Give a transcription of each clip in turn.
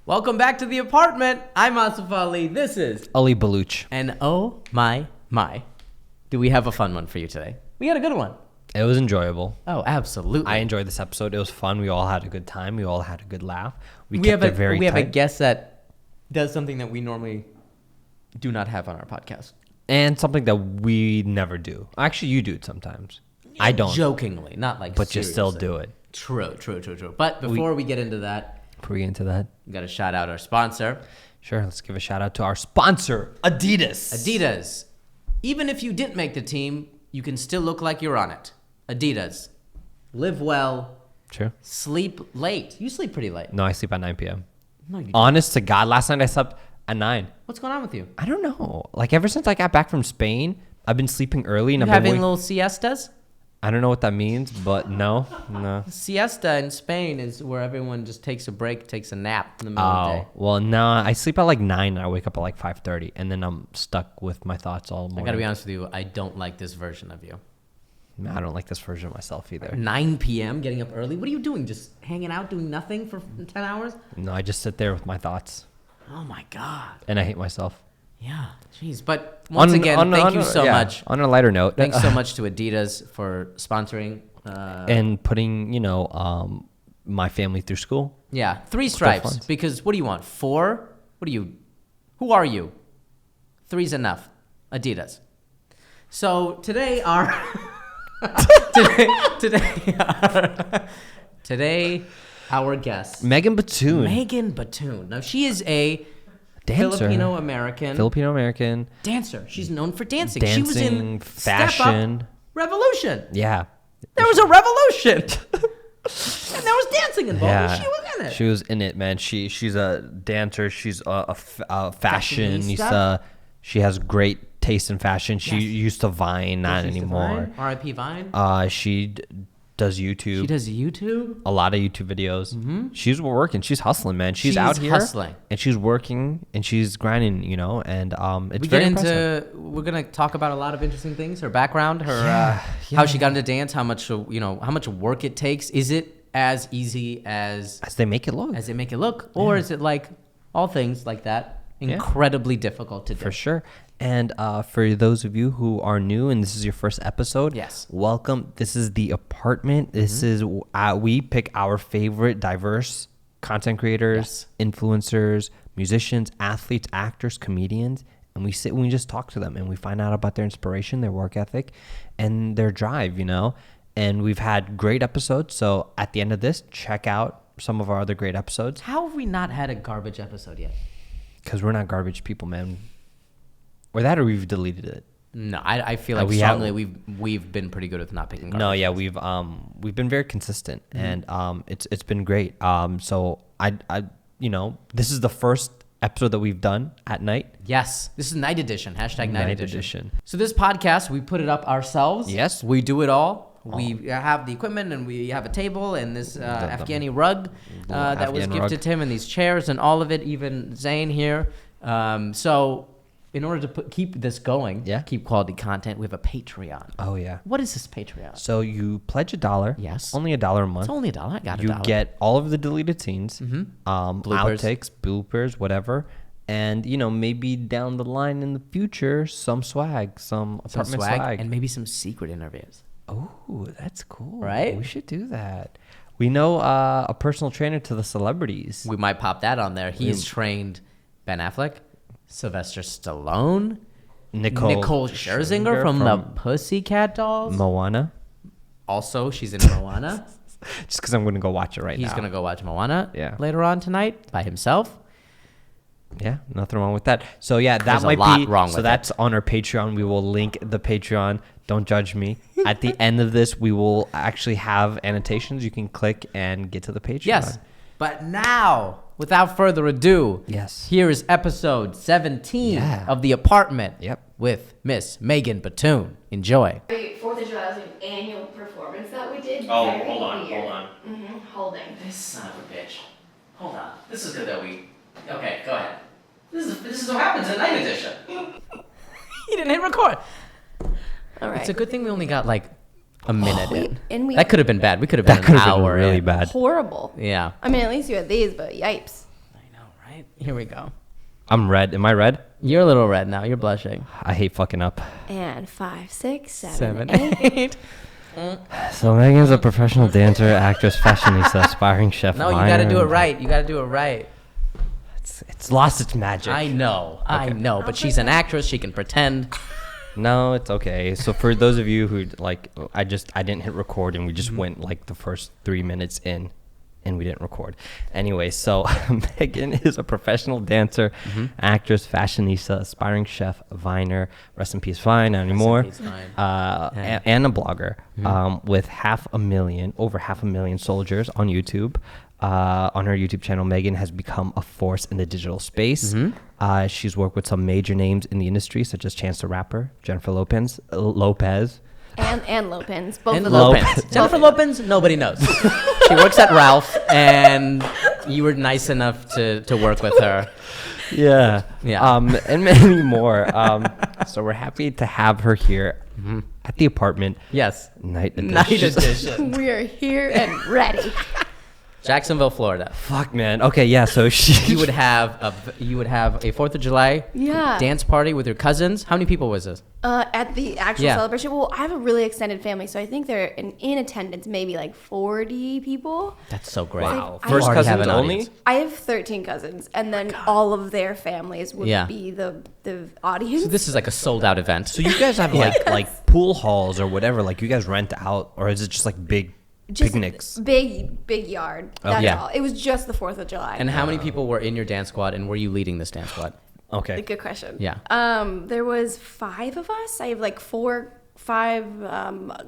Welcome back to the apartment. I'm Asif Ali. This is Ali Baluch. And oh my, do we have a fun one for you today? We had a good one. It was enjoyable. Oh, absolutely. I enjoyed this episode. It was fun. We all had a good time. We all had a good laugh. We have a guest that does something that we normally do not have on our podcast. And something that we never do. Actually, you do it sometimes. I don't. Jokingly, not like But seriously. you still do it. True. But before we get into that, we got to shout out our sponsor. Sure, let's give a shout out to our sponsor, Adidas. Even if you didn't make the team, you can still look like you're on it. Adidas. Live well. True. Sleep late. You sleep pretty late. No, I sleep at 9 p.m. No, you don't. Honest to God, last night I slept at 9. What's going on with you? I don't know. Like ever since I got back from Spain, I've been sleeping early. And You having little siestas? I don't know what that means, but no. Siesta in Spain is where everyone just takes a break, takes a nap in the middle of the day. Well, no, I sleep at like 9 and I wake up at like 5:30 and then I'm stuck with my thoughts all morning. I gotta be honest with you, I don't like this version of you. I don't like this version of myself either. 9 p.m. getting up early? What are you doing? Just hanging out, doing nothing for 10 hours? No, I just sit there with my thoughts. Oh my God. And I hate myself. Yeah, jeez. But once again, thank you so much. On a lighter note. Thanks so much to Adidas for sponsoring. And putting, my family through school. Yeah, 3 stripes. Because what do you want? 4? Who are you? 3's enough. Adidas. So today today our guest. Megan Baton. Now she is a dancer. Filipino American dancer. She's known for dancing. She was in fashion. Step Up Revolution. Yeah. There was a revolution. And there was dancing involved. Yeah. She was in it. She was in it, man. She's a dancer. She's a fashionista. She has great taste in fashion. She used to Vine, not anymore. R.I.P. Vine. She does YouTube. She does YouTube? A lot of YouTube videos. Mm-hmm. She's working. She's hustling, man. She's out here hustling. And she's working and she's grinding, and it's very impressive. We're going to talk about a lot of interesting things. Her background, how she got into dance, how much work it takes. Is it as easy as they make it look? Or is it like all things like that, incredibly difficult to do? For sure. And for those of you who are new and this is your first episode, welcome. This is The Apartment. This is we pick our favorite diverse content creators, influencers, musicians, athletes, actors, comedians, and we sit and we just talk to them and we find out about their inspiration, their work ethic, and their drive, And we've had great episodes. So at the end of this, check out some of our other great episodes. How have we not had a garbage episode yet? Because we're not garbage people, man. Or that, or we've deleted it. No, I feel like we've been pretty good with not picking garbage. No, yeah, we've been very consistent, and it's been great. So I this is the first episode that we've done at night. Yes, this is night edition. #night edition. So this podcast, we put it up ourselves. Yes, we do it all. We have the equipment and we have a table and this Afghani rug that was gifted to him and these chairs and all of it, even Zane here. So in order to keep this going, keep quality content, we have a Patreon. Oh, yeah. What is this Patreon? So you pledge $1. Yes. Only $1 a month. It's only $1. I got $1. You get all of the deleted scenes, outtakes, bloopers, whatever. And, maybe down the line in the future, some swag, some apartment swag. And maybe some secret interviews. Oh, that's cool. Right? We should do that. We know a personal trainer to the celebrities. We might pop that on there. He has trained Ben Affleck, Sylvester Stallone, Nicole Scherzinger from the Pussycat Dolls. Moana. Also, she's in Moana. Just because I'm going to go watch it He's going to go watch Moana later on tonight by himself. Yeah, nothing wrong with that. So yeah, There's a lot wrong with that's on our Patreon. We will link the Patreon. Don't judge me. At the end of this, we will actually have annotations. You can click and get to the Patreon. Yes. But now, without further ado, here is episode 17 of The Apartment with Miss Megan Baton. Enjoy. The 4th of July was an annual performance that we did. Oh, hold on. Holding. This son of a bitch. Hold on. This is good that we... Okay, go ahead. This is what happens in night edition. You didn't hit record. All right. It's a good thing we only got like a minute in. And that could have been bad. We could have been an hour really in. bad. Horrible. Yeah. I mean, at least you had these, but yipes. I know, right, here we go. I'm red. Am I red? You're a little red now. You're blushing. I hate fucking up. And 5, 6, 7, Seven, 8. So Megan's a professional dancer, actress, fashionista, aspiring chef. No, you got to do it right. You got to do it right. It's lost its magic. I know. Okay. I know. But she's an actress. She can pretend. No, it's okay. So for those of you who like, I didn't hit record and we just went like the first 3 minutes in and we didn't record. Anyway, so Megan is a professional dancer, actress, fashionista, aspiring chef, Viner, rest in peace Vine, not anymore, and a blogger with over half a million soldiers on YouTube. On her YouTube channel, Megan has become a force in the digital space. She's worked with some major names in the industry, such as Chance the Rapper, Jennifer Lopez, And Lopez. Both And of Lopez. them. Jennifer Lopez, nobody knows. She works at Ralph, and you were nice enough to work with her. Yeah. Yeah. And many more. So we're happy to have her here at the apartment. Yes. Night edition. Night edition. We are here and ready. Jacksonville, Florida. Fuck, man. Okay, yeah. So You would have a 4th of July dance party with your cousins. How many people was this? At the actual celebration. Well, I have a really extended family, so I think they're in attendance maybe like 40 people. That's so great. Wow. I First already have cousins an only? audience. I have 13 cousins, and then all of their families would be the audience. So this is like a sold out event. So you guys have like pool halls or whatever. Like you guys rent out, or is it just like big picnics? Big yard. That's all. It was just the 4th of July. And how many people were in your dance squad, and were you leading this dance squad? Okay. Good question. Yeah. There was 5 of us. I have like 5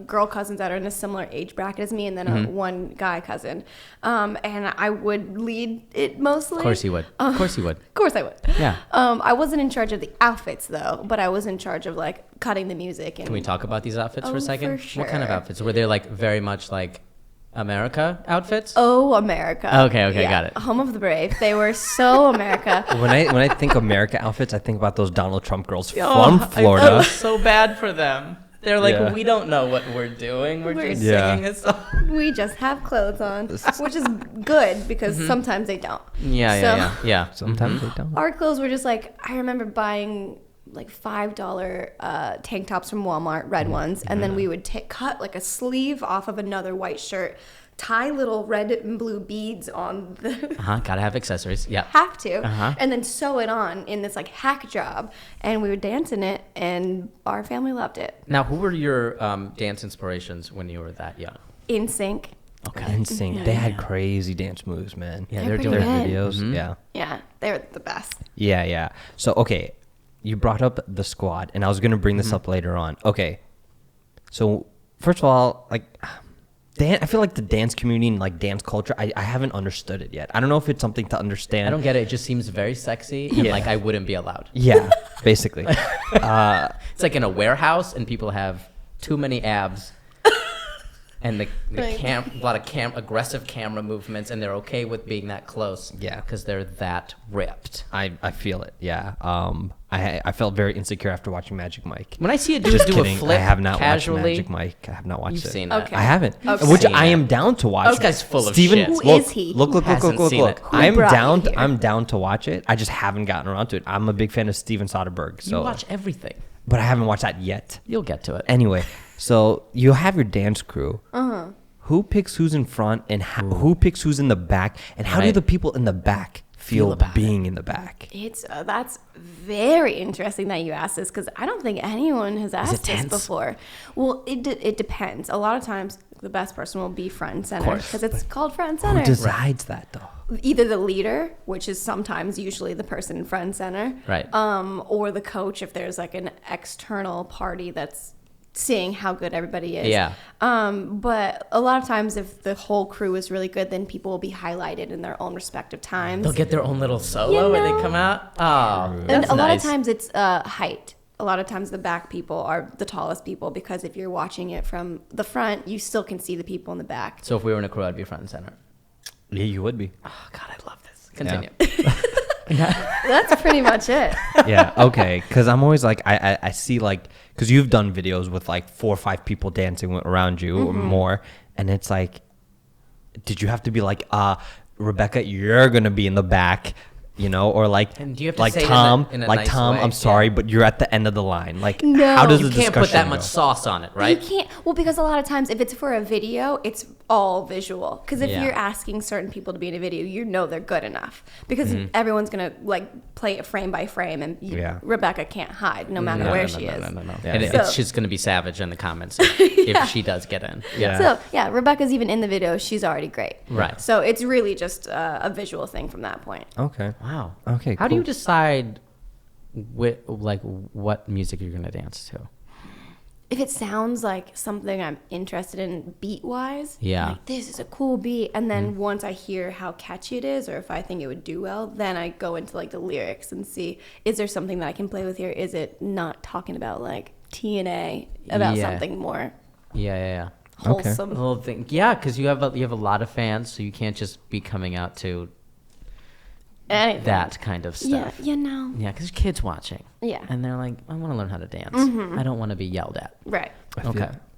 girl cousins that are in a similar age bracket as me, and then one guy cousin. And I would lead it mostly. Of course you would. Of course you would. Of course I would. Yeah. I wasn't in charge of the outfits though, but I was in charge of like cutting the music. And Can we talk about these outfits for a second? For What kind of sure. outfits? Were they like very much like America outfits? Oh, America. Okay, got it. Home of the brave. They were so America. When I think America outfits, I think about those Donald Trump girls from Florida. I feel so bad for them. They're like, we don't know what we're doing. We're just singing a song. We just have clothes on, which is good because sometimes they don't. Yeah. Sometimes they don't. Our clothes were just like, I remember buying like $5 tank tops from Walmart, red ones, and then we would cut like a sleeve off of another white shirt, tie little red and blue beads on the Gotta have accessories. Yeah. have to, and then sew it on in this like hack job, and we would dance in it, and our family loved it. Now, who were your dance inspirations when you were that young? In sync. Okay. NSYNC. They had crazy dance moves, man. Yeah, They're they're doing pretty it. good. Videos. Yeah. Yeah, they're the best. Yeah. So, okay, you brought up the squad, and I was going to bring this up later on. Okay, so first of all, like, I feel like the dance community and like dance culture, I haven't understood it yet. I don't know if it's something to understand. I don't get it. It just seems very sexy, and like I wouldn't be allowed. Yeah, basically. It's like in a warehouse, and people have too many abs. And a lot of aggressive camera movements, and they're okay with being that close. Yeah, because they're that ripped. I feel it. Yeah. I felt very insecure after watching Magic Mike. When I see a dude Just do kidding. a flip I have not casually, watched Magic Mike. I have not watched you've it. seen it. Okay. I haven't. Okay. Which Seen I it. am down to watch. This guy's full of Steven, shit. Who look, is he? Look. hasn't seen it? I'm brought down. you here? I'm down to watch it. I just haven't gotten around to it. I'm a big fan of Steven Soderbergh. So, You watch everything. but I haven't watched that yet. You'll get to it. Anyway, so you have your dance crew. Who picks who's in front and who picks who's in the back, and how do Right. the people in the back feel about being in the back? It's that's very interesting that you asked this because I don't think anyone has asked this tense? before. Well, it depends. A lot of times, the best person will be front and center because it's called front and center. Who decides that though? Either the leader, which is sometimes usually the person in front and center, Right. or the coach if there's like an external party that's seeing how good everybody is. Yeah. But a lot of times if the whole crew is really good, then people will be highlighted in their own respective times. They'll get their own little solo where they come out. Oh, And that's a lot nice. of times it's height. A lot of times the back people are the tallest people because if you're watching it from the front, you still can see the people in the back. So if we were in a crew, I'd be front and center. Yeah, you would be. Oh God, I love this. Continue. That's pretty much it. Yeah, okay. Because I'm always like, I see like, because you've done videos with like 4 or 5 people dancing around you or more, and it's like, did you have to be like, Rebecca, you're gonna be in the back, you know, or like, and do you have to like say Tom, in a like nice Tom, way? I'm sorry, but you're at the end of the line. Like, No. how does You the can't put discussion that much go? sauce on it, right? You can't. Well, because a lot of times if it's for a video, it's all visual. Because if Yeah. you're asking certain people to be in a video, you know they're good enough. Because everyone's going to like play it frame by frame. And Rebecca can't hide no matter where she is. No. Yeah. And So- it's just going to be savage in the comments if she does get in. Yeah. So, yeah, Rebecca's even in the video. She's already great. Right. So it's really just a visual thing from that point. Okay. Wow. Okay, How do cool. you decide what music you're going to dance to? If it sounds like something I'm interested in beat-wise, Yeah. I'm like, this is a cool beat. And then once I hear how catchy it is or if I think it would do well, then I go into like the lyrics and see, is there something that I can play with here? Is it not talking about like TNA, about something more Yeah. wholesome? The whole thing. Yeah, because you have a lot of fans, so you can't just be coming out to Anything. that kind of stuff. Yeah, you know. Yeah, because there's kids watching. Yeah. And they're like, I want to learn how to dance. I don't want to be yelled at. Right.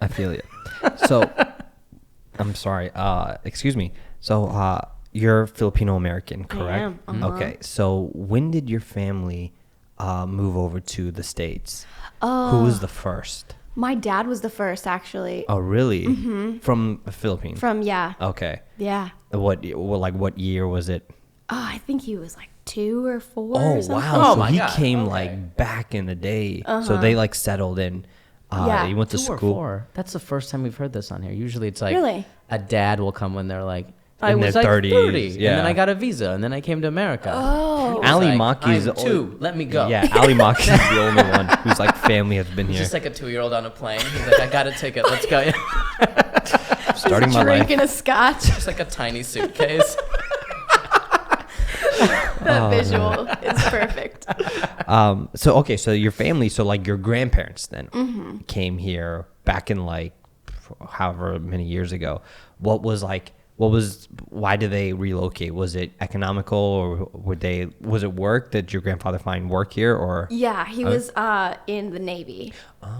I feel it. So, I'm sorry. Excuse me. So, you're Filipino American, correct? am. Okay. So, when did your family move over to the States? Who was the first? My dad was the first, actually. Oh, really? From the Philippines? Yeah. Okay. Yeah. What year was it? Oh, I think he was like 2 or 4 Oh, or something. wow. Oh, So my he God. came Okay. like back in the day. So they like settled in. Yeah. He went to 2 or school. 4. That's the first time we've heard this on here. Usually it's like Really? a dad will come when they're like, In I was their like 30s, 30, yeah. and then I got a visa, and then I came to America. Oh. Ali Like, Maki's I'm 2. Let me go. Yeah, Ali Maki's the only one whose like family has been He's here. just like a 2-year-old on a plane. He's like, I got a ticket. Let's go. Starting my life. Drinking a scotch. Just like a tiny suitcase. That visual is perfect. So your family, so like your grandparents then came here back in like however many years ago. Why did they relocate? Was it economical, or was it work? Did your grandfather find work here, or? Yeah, he was in the Navy.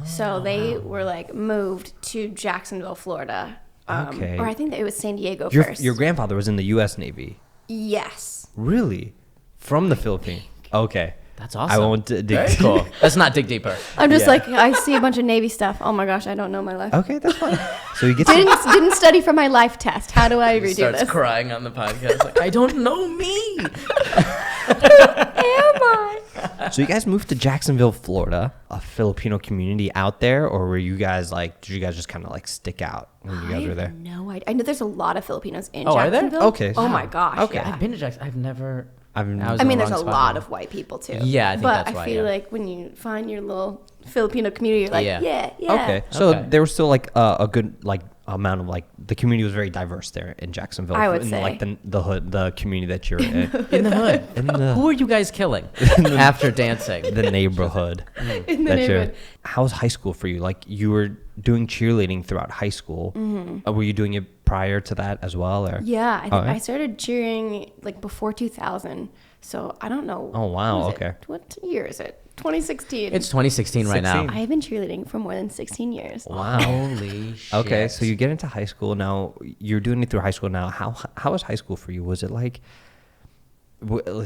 So they were like moved to Jacksonville, Florida. Okay. Or I think that it was San Diego Your first. grandfather was in the U.S. Navy. Yes. Really? From the Philippines? Okay. That's awesome. I won't dig. Very cool. Let's not dig deeper. I'm just Yeah. like, I see a bunch of Navy stuff. Oh my gosh, I don't know my life. Okay, that's fine. So you get to Didn't study for my life test. How do I He redo starts this? crying on the podcast. Like, I don't know me. Am I? So you guys moved to Jacksonville, Florida, a Filipino community out there, or did you guys just kind of like stick out when you guys were there? No idea. I know there's a lot of Filipinos in Oh, are there? Jacksonville. Okay. Oh my gosh. Okay. Yeah. I've been to Jackson. I've never. I was I in mean, the there's a wrong spot lot now. of white people too. Yeah, I think but that's I why, feel yeah. like when you find your little Filipino community, you're like, Yeah. yeah. Okay. So Okay. there was still like a good like amount of like the community was very diverse there in Jacksonville. I would in, say. like the hood, the community that you're in, In the hood. in the Who are you guys killing after dancing? the neighborhood. In the that you're- neighborhood. How's high school for you? Like you were doing cheerleading throughout high school. Were you doing it prior to that as well, or? Yeah, I think Oh, yeah? I started cheering like before 2000. So I don't know. Oh, wow, what is okay. it? What year is it? 2016. It's 2016 right now. 16. I have been cheerleading for more than 16 years. Wow. Holy shit. Okay, so you get into high school now. You're doing it through high school now. How was high school for you? Was it like,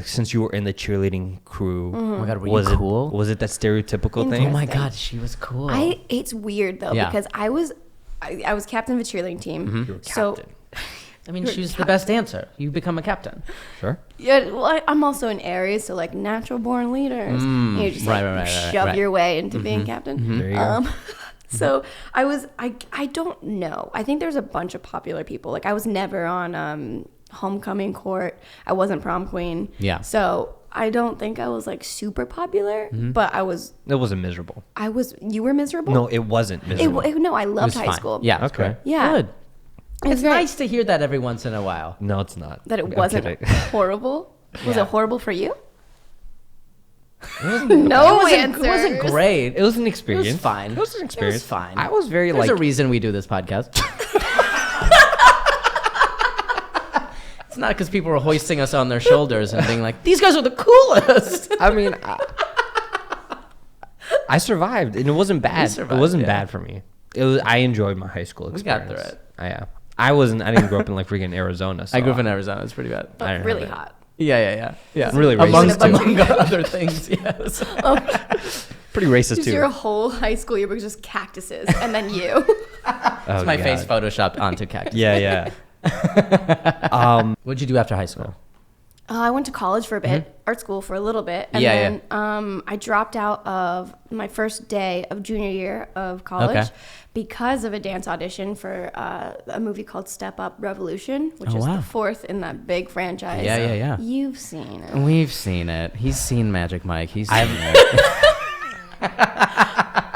since you were in the cheerleading crew? Oh my God, were was you it cool? Was it that stereotypical thing? Oh my Interesting. God, she was cool. It's weird though Yeah. because I was captain of a cheerleading team. You were So captain. I mean, she was the best dancer. You become a captain. Sure. yeah, well, I'm also an Aries, so like natural born leaders. You just like right, shove right. your way into being captain. There you go. So I don't know. I think there's a bunch of popular people. Like I was never on homecoming court. I wasn't prom queen. Yeah. So I don't think I was like super popular, but I was. It wasn't miserable. You were miserable? No, it wasn't miserable. No, I It loved was high fine. school. Yeah. it's Okay. great. Yeah. Good. It was It's very- nice to hear that every once in a while. No, it's not. that it I'm wasn't kidding. horrible. Was Yeah. it horrible for you? It No wasn't, answers. it wasn't great. It was an experience. It was fine. It was an experience. It was fine. I was very There's like. a reason we do this podcast. It's not because people were hoisting us on their shoulders and being like, "These guys are the coolest." I mean, I survived, and it wasn't bad. survived, it wasn't yeah. bad for me. It was. I enjoyed my high school We got experience. through it. Yeah. I didn't grow up in like freaking Arizona. So I grew up in Arizona. It's pretty bad. I don't But really have it. hot. Yeah. Really racist. Among other things, yes. Pretty racist just too. Your whole high school yearbook is just cactuses, and then you. It's my face photoshopped onto cactus. Yeah. What'd you do after high school? I went to college for a bit, art school for a little bit, and then I dropped out of my first day of junior year of college because of a dance audition for a movie called Step Up Revolution, which is the fourth in that big franchise. Yeah. You've seen it. We've seen it. He's seen Magic Mike. He's seen it.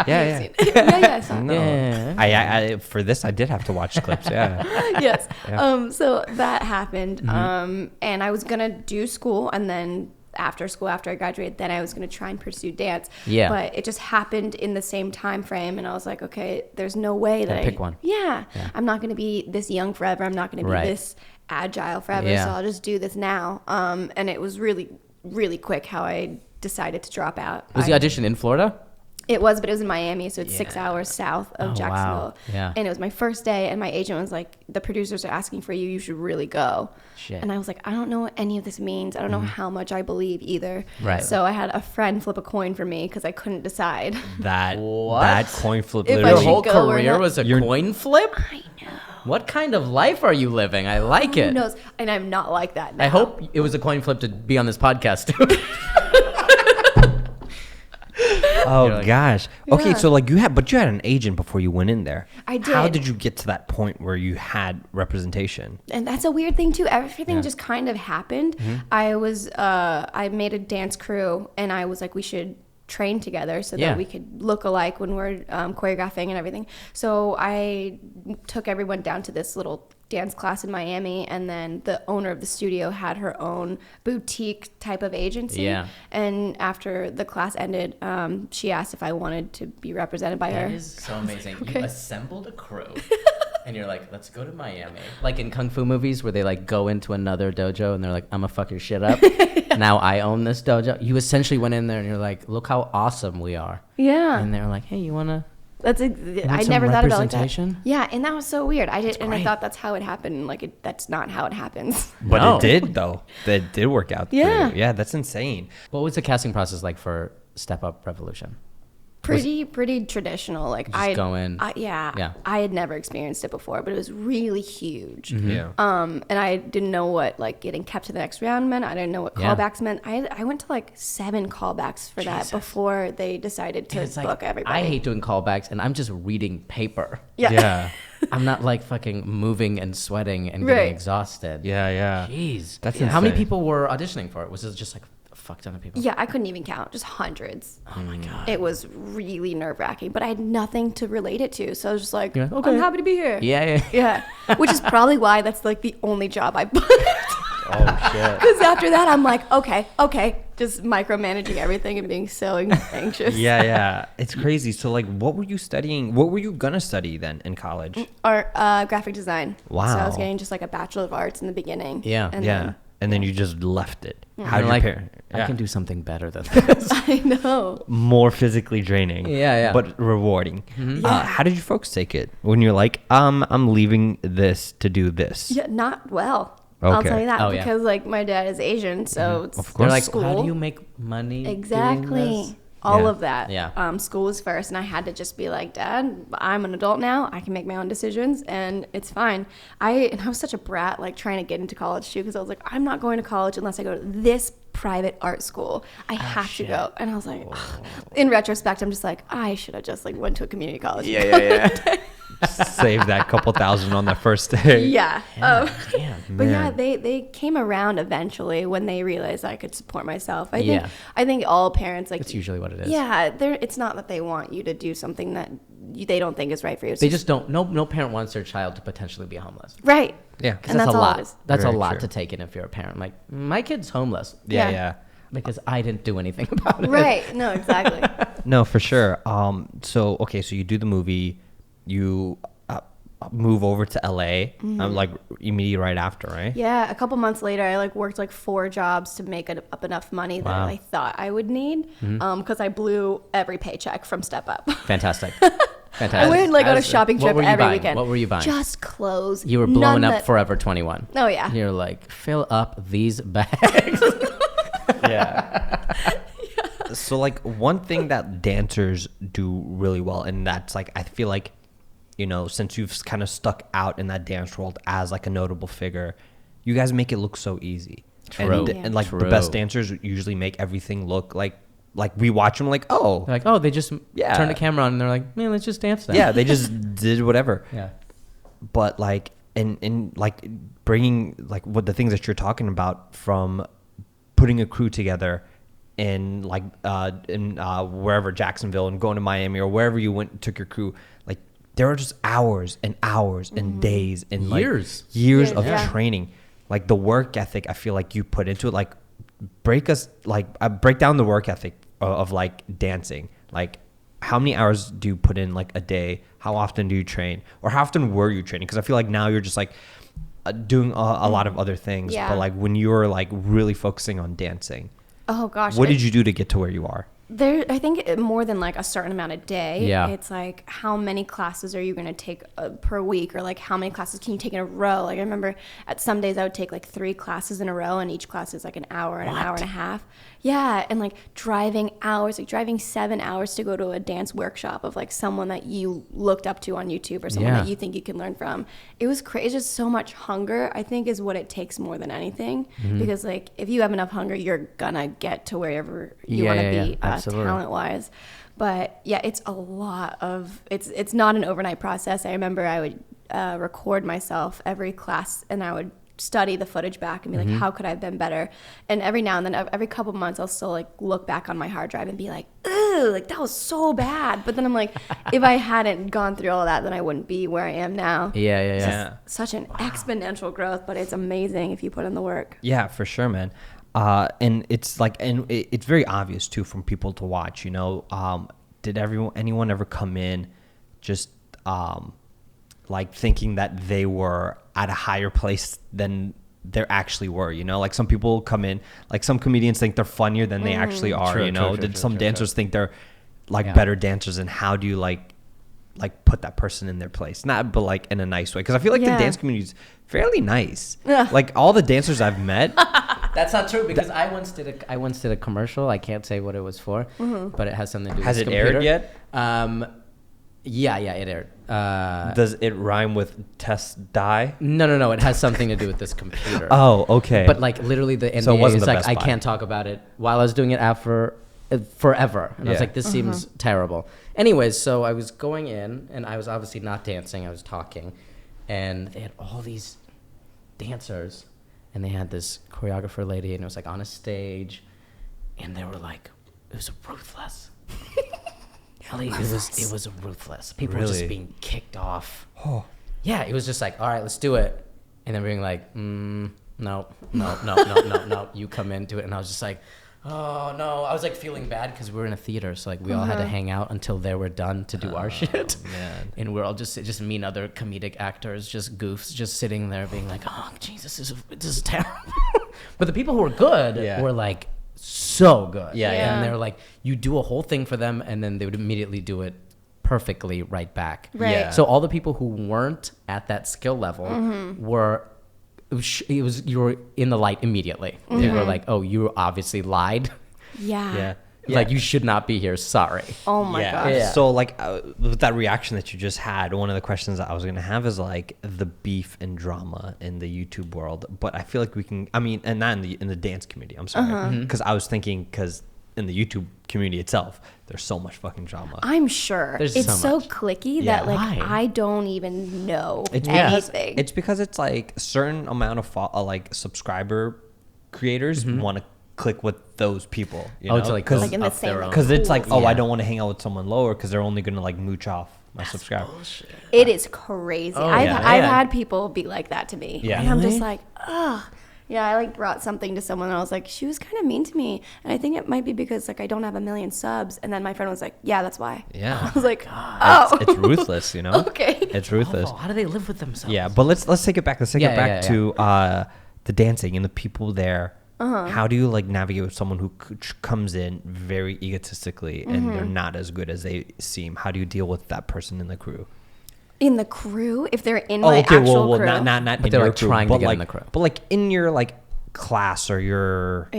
Yeah. I for this I did have to watch clips. Yeah. Yes. So that happened. And I was gonna do school, and then after school, after I graduated, then I was gonna try and pursue dance. Yeah. But it just happened in the same time frame, and I was like, okay, there's no way that I pick one. Yeah. I'm not gonna be this young forever. I'm not gonna be this agile forever. So I'll just do this now. And it was really, really quick how I decided to drop out. Was the audition in Florida? It was, but it was in Miami, so it's 6 hours south of Jacksonville. Wow. Yeah. And it was my first day, and my agent was like, the producers are asking for you. You should really go. Shit. And I was like, I don't know what any of this means. I don't know how much I believe either. Right. So I had a friend flip a coin for me because I couldn't decide. That coin flip. If Your I whole should go or career not. was a coin flip? I know. What kind of life are you living? I like it. Who knows? And I'm not like that now. I hope it was a coin flip to be on this podcast too. Oh gosh. Okay, so like you had an agent before you went in there. I did. How did you get to that point where you had representation? And that's a weird thing too. Everything just kind of happened. I made a dance crew, and I was like, we should train together so that we could look alike when we're choreographing and everything. So I took everyone down to this little dance class in Miami, and then the owner of the studio had her own boutique type of agency. Yeah. And after the class ended, she asked if I wanted to be represented by her. That is so amazing. You assembled a crew. And you're like, let's go to Miami. Like in Kung Fu movies where they like go into another dojo and they're like, I'm gonna fuck your shit up. Now I own this dojo. You essentially went in there and you're like, look how awesome we are. Yeah. And they're like, hey, you wanna... I never thought about it like that. Yeah, and that was so weird. I thought that's how it happened. Like that's not how it happens. But it did though. That did work out. Yeah. Yeah, that's insane. What was the casting process like for Step Up Revolution? Pretty traditional. Like I had never experienced it before, but it was really huge. Yeah. And I didn't know what like getting kept to the next round meant. I didn't know what callbacks meant. I went to like 7 callbacks for that before they decided to book everybody. I hate doing callbacks, and I'm just reading paper. Yeah. I'm not like fucking moving and sweating and getting exhausted. Yeah. Jeez. That's insane. How many people were auditioning for it? Was it just like a fuck ton of people? Yeah, I couldn't even count. Just hundreds. Oh my God. It was really nerve-wracking, but I had nothing to relate it to. So I was just like, I'm happy to be here. Yeah. Which is probably why that's like the only job I booked. Oh shit. Because after that, I'm like, okay. Just micromanaging everything and being so anxious. Yeah. It's crazy. So like, what were you studying? What were you gonna study then in college? Art, graphic design. Wow. So I was getting just like a Bachelor of Arts in the beginning. Yeah. And then you just left it. How did I can do something better than this. I know. More physically draining. Yeah. But rewarding. How did you folks take it when you're like, I'm leaving this to do this? Yeah, not well. Okay. I'll tell you that because like my dad is Asian, so it's of course. Like, school. How do you make money? Exactly. All of that. Yeah. School was first, and I had to just be like, Dad, I'm an adult now. I can make my own decisions, and it's fine. I was such a brat, like trying to get into college too, because I was like, I'm not going to college unless I go to this private art school. I have to go. And I was like, in retrospect, I'm just like, I should have just like went to a community college. Yeah. Save that couple thousand on that first day. Yeah. But yeah, they came around eventually when they realized I could support myself. I think all parents like. That's usually what it is. Yeah, it's not that they want you to do something that they don't think is right for you. They just don't. No parent wants their child to potentially be homeless. Right. Yeah, and that's a lot. That's a lot to take in if you're a parent. Like my kid's homeless. Yeah. Because I didn't do anything about it. Right. No, exactly. No, for sure. So you do the movie. You move over to LA, like immediately right after, right? Yeah, a couple months later, I like worked like 4 jobs to make up enough money that I thought I would need, because I blew every paycheck from Step Up. Fantastic. Fantastic. I went like on a shopping trip every weekend. What were you buying? Just clothes. You were blowing up Forever 21. Oh yeah. You're like, fill up these bags. Yeah. So like one thing that dancers do really well, and that's like I feel like, you know, since you've kind of stuck out in that dance world as like a notable figure, you guys make it look so easy. True. And like the best dancers usually make everything look like we watch them like, oh, they're like, oh, they just turned the camera on and they're like, man, let's just dance now. Yeah, they just did whatever. Yeah. But like in like bringing like what the things that you're talking about, from putting a crew together in like wherever, Jacksonville, and going to Miami or wherever you took your crew, like there are just hours and hours and days and years of training. Like the work ethic I feel like you put into it, like break down the work ethic of like dancing. Like how many hours do you put in like a day? How often do you train, or how often were you training? Because I feel like now you're just like doing a lot of other things, but like when you were like really focusing on dancing, oh gosh, what did you do to get to where you are? I think more than like a certain amount a day. Yeah. It's like how many classes are you going to take per week, or like how many classes can you take in a row? Like I remember at some days I would take like 3 classes in a row, and each class is like an hour and an hour and a half. Yeah, and like driving 7 hours to go to a dance workshop of like someone that you looked up to on YouTube, or someone that you think you can learn from. It was crazy. It's just so much hunger, I think, is what it takes more than anything. Because like if you have enough hunger, you're gonna get to wherever you want to be. Talent wise, but yeah, it's a lot of it's not an overnight process. I remember I would record myself every class, and I would study the footage back and be like, how could I have been better? And every now and then, every couple months, I'll still like look back on my hard drive and be like, ooh, like that was so bad. But then I'm like, if I hadn't gone through all that, then I wouldn't be where I am now. Yeah. Such an exponential growth, but it's amazing if you put in the work. Yeah, for sure, man. And it's like, and it's very obvious too from people to watch, you know. Did anyone ever come in just like thinking that they were at a higher place than there actually were, you know? Like some people come in, like some comedians think they're funnier than they actually are, you know? Some dancers think they're like better dancers, and how do you like put that person in their place? Not, but like in a nice way. Because I feel like the dance community is fairly nice. Like all the dancers I've met. That's not true, because I once did a commercial. I can't say what it was for, but it has something to do with Has it computer. aired yet? Yeah, it aired. Does it rhyme with test die? No. It has something to do with this computer. Oh, okay. But like literally the NDA is like, I can't talk about it while I was doing it after forever. And I was like, this seems terrible. Anyways, so I was going in, and I was obviously not dancing. I was talking, and they had all these dancers, and they had this choreographer lady, and it was like on a stage, and they were like, it was ruthless. Ellie, it was ruthless. People were just being kicked off. Oh. Yeah, it was just like, all right, let's do it. And then being like, no, you come into it. And I was just like, oh no. I was like feeling bad because we were in a theater, so like we all had to hang out until they were done to do our shit. Man. And we're all just me and other comedic actors, just goofs, just sitting there being like, oh Jesus, this is terrible. But the people who were good were like so good. Yeah. And they're like, you do a whole thing for them, and then they would immediately do it perfectly right back. Right. Yeah. So all the people who weren't at that skill level were. You were in the light immediately. They were like, oh, you obviously lied. Yeah. Like, you should not be here. Sorry. Oh my gosh. Yeah. So like with that reaction that you just had, one of the questions that I was going to have is like the beef and drama in the YouTube world. But I feel like we can, and not in the dance community. I'm sorry. Because I was thinking, because in the YouTube community itself, there's so much fucking drama. I'm sure. It's so clicky that like I don't even know anything. It's because it's like a certain amount of like subscriber creators want to click with those people. You know? Because like in the same. Because it's like, I don't want to hang out with someone lower because they're only going to like mooch off my subscriber. Bullshit. It is crazy. I've had people be like that to me. Yeah. And I'm just like, ugh. Yeah, I like brought something to someone and I was like, she was kind of mean to me. And I think it might be because like I don't have 1 million subs. And then my friend was like, yeah, that's why. Yeah. I was like, oh. It's ruthless, you know? Okay. It's ruthless. How do they live with themselves? Yeah, but let's take it back. Let's take it back to the dancing and the people there How do you like navigate with someone who comes in very egotistically and they're not as good as they seem? How do you deal with that person in the crew? In the crew, if they're in my actual crew, not but they're like trying to get in the crew. But like in your like class or your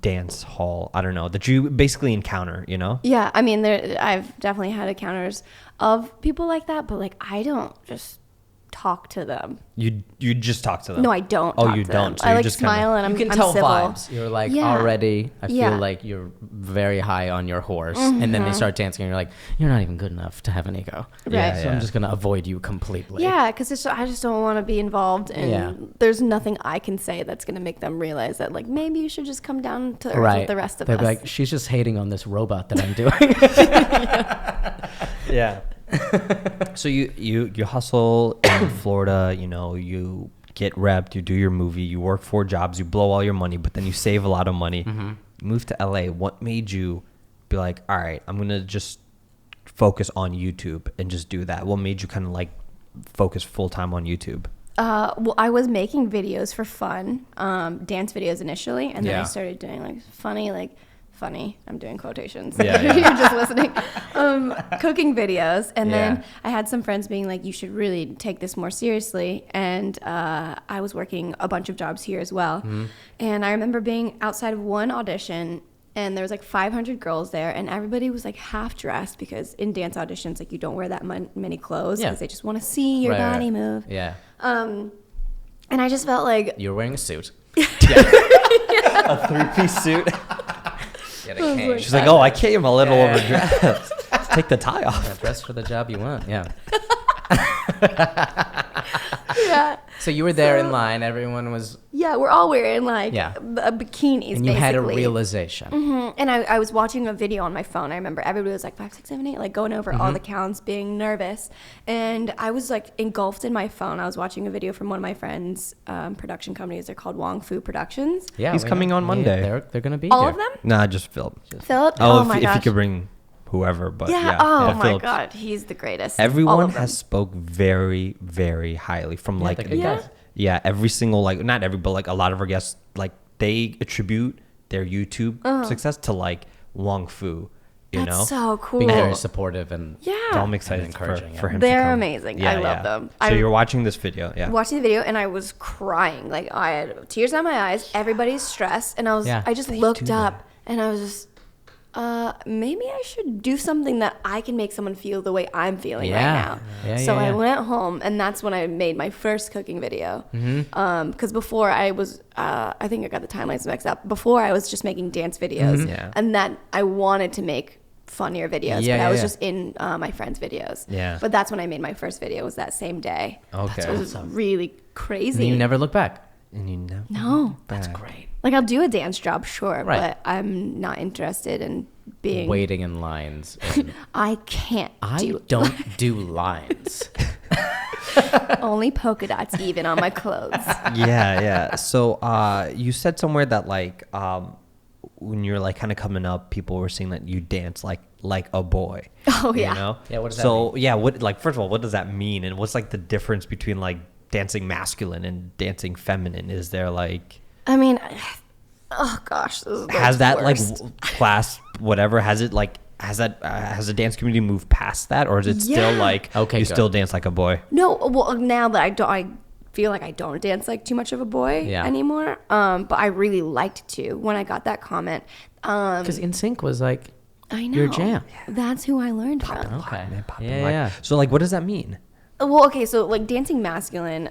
dance hall, I don't know, that you basically encounter, you know? Yeah, I mean, I've definitely had encounters of people like that, but like I don't just talk to them. You just talk to them? No, I don't. Oh, you don't. So I like smile and I'm civil. You can tell vibes. You're like already. I feel like you're very high on your horse, and then they start dancing, and you're like, you're not even good enough to have an ego. Right. So I'm just gonna avoid you completely. Yeah, because I just don't want to be involved, and there's nothing I can say that's gonna make them realize that like maybe you should just come down to earth with the rest of us. They're like, she's just hating on this robot that I'm doing. Yeah. So you hustle in Florida, you know, you get repped, you do your movie, you work 4 jobs, you blow all your money, but then you save a lot of money. You move to LA. What made you be like, all right, I'm gonna just focus on YouTube and just do that? What made you kind of like focus full time on YouTube? Well, I was making videos for fun, dance videos initially, and then I started doing like funny, I'm doing quotations. You're just listening. Cooking videos. And then I had some friends being like, you should really take this more seriously. And I was working a bunch of jobs here as well. And I remember being outside of one audition, and there was like 500 girls there, and everybody was like half dressed, because in dance auditions, like you don't wear that many clothes because they just want to see your body move. Yeah. And I just felt like... You're wearing a suit. A 3-piece suit. She's like, oh, I came a little overdressed. Take the tie off. Dress for the job you want. Yeah. Yeah. So you were there in line. Everyone was... Yeah, we're all wearing like bikinis, and you had a realization. And I was watching a video on my phone. I remember everybody was like 5, 6, 7, 8, like going over all the counts, being nervous. And I was like engulfed in my phone. I was watching a video from one of my friends' production companies. They're called Wong Fu Productions. Yeah, he's coming on Monday. They're going to be all there. of them? Nah, just Philip. Philip? Oh, my if gosh. you could bring whoever, but oh my Phillips. God, he's the greatest. Everyone has spoke very, very highly from like every single, like not every, but like a lot of our guests, like they attribute their YouTube success to like Wong Fu. You know, so cool. Being very supportive and so I'm excited and encouraging for him. They're to come. Amazing. I love them. So you're watching this video, watching the video, and I was crying. Like I had tears on my eyes. Everybody's stressed, and I just looked up, and I was just, maybe I should do something that I can make someone feel the way I'm feeling right now. So I went home, and that's when I made my first cooking video. Because before I was, I think I got the timelines mixed up. Before I was just making dance videos, and that I wanted to make funnier videos, but I was just in my friends' videos. But that's when I made my first video. Was that same day. Okay, so it was really crazy. And you never look back. That's great. Like I'll do a dance job, sure, but I'm not interested in being waiting in lines. I can't. I don't do lines. Only polka dots even on my clothes. Yeah. So you said somewhere that like when you're like kind of coming up, people were saying that you dance like a boy. Oh yeah. You know? Yeah. What does that mean? So yeah, what like first of all, what does that mean, and what's like the difference between like dancing masculine and dancing feminine? Is there like, I mean, oh gosh, this is has that worst. like class whatever, has it like has the dance community moved past that, or is it still like still dance like a boy? No, well now that I feel like I don't dance like too much of a boy anymore, but I really liked to when I got that comment, because NSYNC was like, I know, your jam. That's who I learned from. Okay. Yeah. So like, what does that mean? Well, okay, so like dancing masculine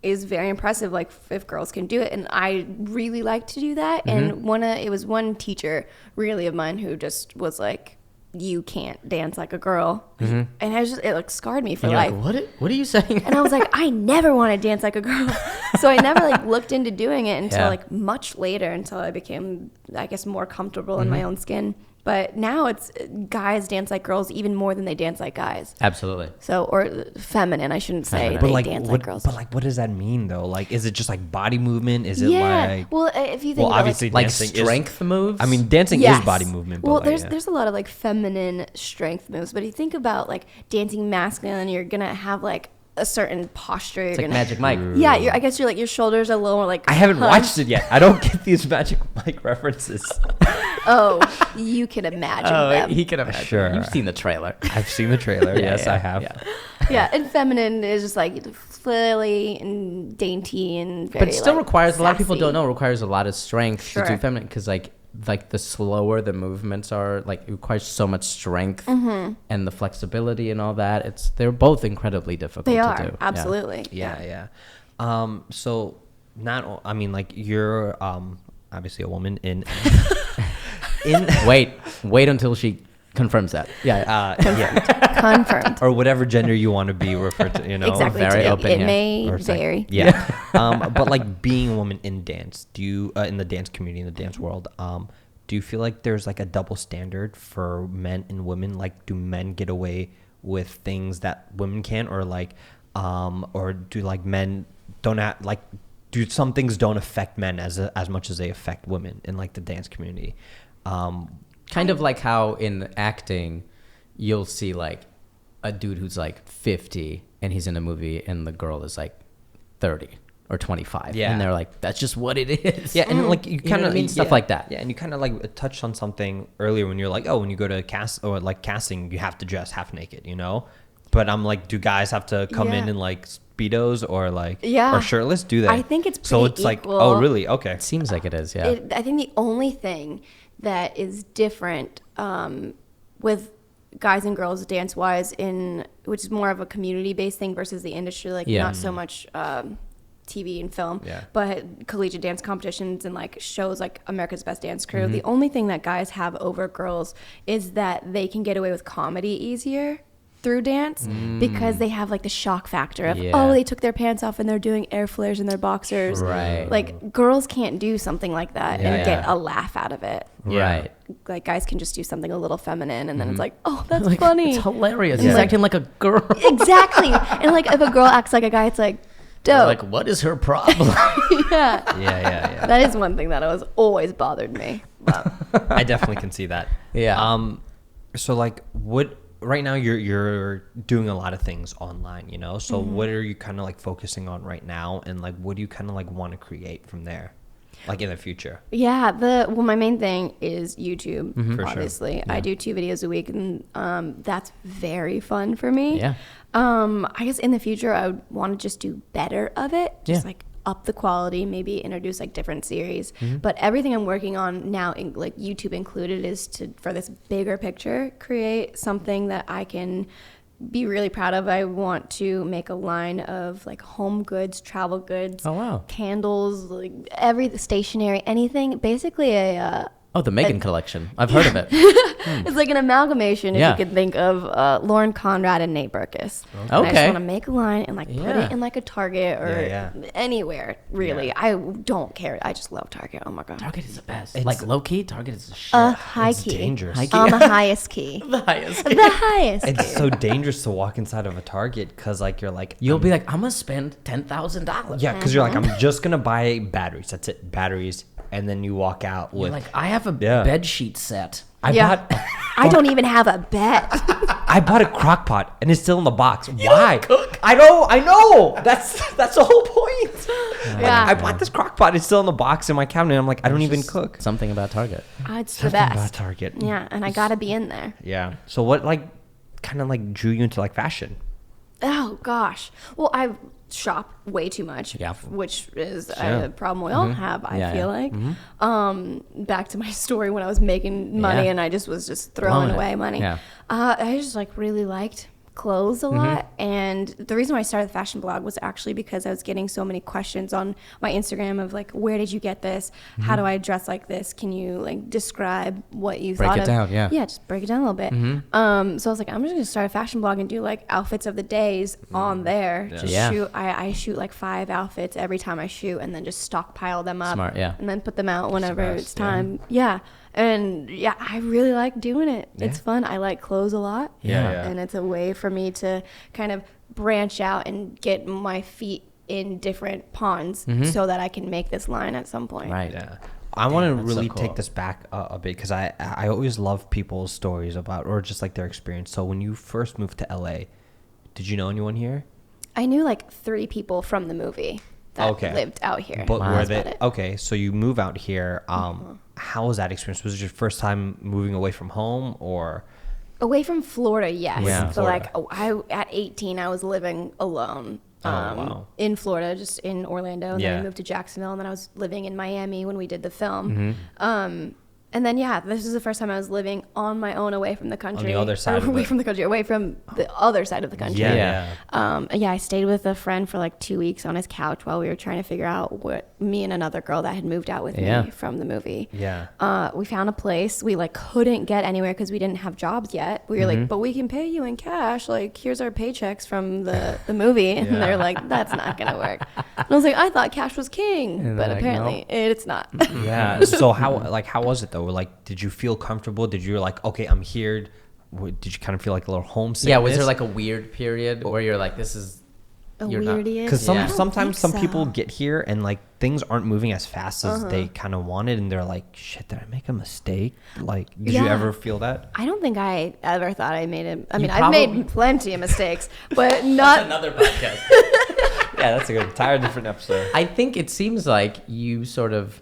is very impressive. Like if girls can do it, and I really like to do that. And it was one teacher really of mine who just was like, "You can't dance like a girl," and it like scarred me for life. Like, what are you saying? And I was like, I never want to dance like a girl, so I never like looked into doing it until like much later, until I became, I guess, more comfortable in my own skin. But now it's guys dance like girls even more than they dance like guys. Absolutely. So, or feminine, I shouldn't say. But they like, dance like girls. But like, what does that mean though? Like, is it just like body movement? Is it like? Well, if you think about obviously like strength moves. I mean, dancing is body movement. Well, but like, there's a lot of like feminine strength moves. But if you think about like dancing masculine, you're gonna have like a certain posture. It's like Magic Mike. Yeah, I guess you're like your shoulders are lower. Like I haven't watched it yet. I don't get these Magic Mike references. Oh, you can imagine them. He can imagine. Sure. You've seen the trailer. I've seen the trailer. Yes, I have. Yeah, and feminine is just like frilly and dainty and very. But it still like, requires sassy. a lot of people don't know. It requires a lot of strength to do Sure. feminine because like the slower the movements are, like it requires so much strength and the flexibility and all that. They're both incredibly difficult They to are do. absolutely. Yeah. So not. I mean, like you're obviously a woman in. Wait until she confirms that. Yeah. Confirmed. Or whatever gender you want to be referred to, you know. Exactly. Very open It here. may Or vary. Yeah. But like being a woman in dance, do you in the dance community, in the dance world, do you feel like there's like a double standard for men and women? Like, do men get away with things that women can't, or like, or do like men don't have like? Do some things don't affect men as much as they affect women in like the dance community? Kind of like how in acting, you'll see like a dude who's like 50 and he's in a movie and the girl is like 30 or 25. Yeah. And they're like, that's just what it is. Yeah, and like you know kind what of I mean? Stuff like that. Yeah, and you kind of like touched on something earlier when you're like, oh, when you go to cast or like casting, you have to dress half naked, you know. But I'm like, do guys have to come in like speedos or like or shirtless? Do they? I think it's pretty so. It's like, equal. oh, really? Okay. It seems like it is, yeah. I think the only thing that is different with guys and girls dance wise which is more of a community based thing versus the industry, like not so much TV and film, but collegiate dance competitions and like shows like America's Best Dance Crew. The only thing that guys have over girls is that they can get away with comedy easier through dance because they have like the shock factor of oh, they took their pants off and they're doing air flares in their boxers. Right. Like girls can't do something like that and get a laugh out of it. Right. Like guys can just do something a little feminine and then it's like, oh, that's funny. It's hilarious. He's acting like a girl. Exactly. And like if a girl acts like a guy, it's like dope. Like, what is her problem? Yeah. That is one thing that has always bothered me. But. I definitely can see that. Yeah. So like what right now you're doing a lot of things online, you know? So what are you kind of like focusing on right now, and like what do you kind of like want to create from there? Like in the future? Yeah, my main thing is YouTube, For obviously. sure. I do 2 videos a week and that's very fun for me. Yeah. I guess in the future I would want to just do better of it. Just like up the quality, maybe introduce like different series. But everything I'm working on now, like YouTube included, is for this bigger picture, create something that I can be really proud of. I want to make a line of like home goods, travel goods, candles, like stationery, anything. Basically the Megan collection. I've heard of it. It's like an amalgamation, if you could think of Lauren Conrad and Nate Berkus. Okay. And I just want to make a line and like put it in like a Target or anywhere, really. Yeah. I don't care. I just love Target. Oh my God. Target is the best. Like low key, Target is the shit. High It's key. dangerous. On the highest key. The highest. The highest key. It's so dangerous to walk inside of a Target because like you're like You'll be like, I'm gonna spend $10,000. yeah, because you're like, I'm just gonna buy batteries. That's it, batteries. And then you walk out with You're like, I have a bed sheet set. I don't even have a bed. I bought a crock pot and it's still in the box. Why? Cook. I know. That's the whole point. Yeah. I bought this crock pot. It's still in the box in my cabinet. I'm like, I don't even cook. Something about Target. It's the Something best. about Target. Yeah, and I gotta be in there. Yeah. So what like kind of like drew you into like fashion? Oh gosh. Well, I shop way too much, which is a problem we all have. I feel like. Back to my story when I was making money and I was just throwing away money. Yeah. I just like really liked clothes a lot, and the reason why I started the fashion blog was actually because I was getting so many questions on my Instagram of like, where did you get this? How do I dress like this? Can you like describe what you thought of? Break it down, yeah, just break it down a little bit. So I was like, I'm just gonna start a fashion blog and do like outfits of the days on there. Shoot. I shoot like 5 outfits every time I shoot, and then just stockpile them up. Smart, yeah. And then put them out whenever it's time. Yeah. And I really like doing it. It's fun. I like clothes a lot. Yeah. And it's a way for me to kind of branch out and get my feet in different ponds so that I can make this line at some point. Right. Yeah. I want to really so cool. take this back a bit because I always love people's stories about or just like their experience. So when you first moved to LA, did you know anyone here? I knew like 3 people from the movie that lived out here. But were they okay? So you move out here. How was that experience? Was it your first time moving away from home, or away from Florida? Yes. Yeah. So like, at 18, I was living alone. In Florida, just in Orlando, and then I moved to Jacksonville, and then I was living in Miami when we did the film. And then, this is the first time I was living on my own away from the country. On the other side away from the country, away from the other side of the country. I stayed with a friend for like 2 weeks on his couch while we were trying to figure out what me and another girl that had moved out with me from the movie. We found a place. We like couldn't get anywhere because we didn't have jobs yet. We were like, but we can pay you in cash. Like, here's our paychecks from the movie. And they're like, that's not going to work. And I was like, I thought cash was king, but apparently it's not. So how was it though? Like, did you feel comfortable? Did you like, okay, I'm here? Did you kind of feel like a little homesick? Yeah, was there like a weird period where you're like, this is weirdiest? Because sometimes some people get here and like things aren't moving as fast as they kind of wanted, and they're like, shit, did I make a mistake? Like, did you ever feel that? I don't think I ever thought I made it. I mean, I've made plenty of mistakes, but not. That's another podcast. Yeah, that's a good, entire different episode. I think it seems like you sort of,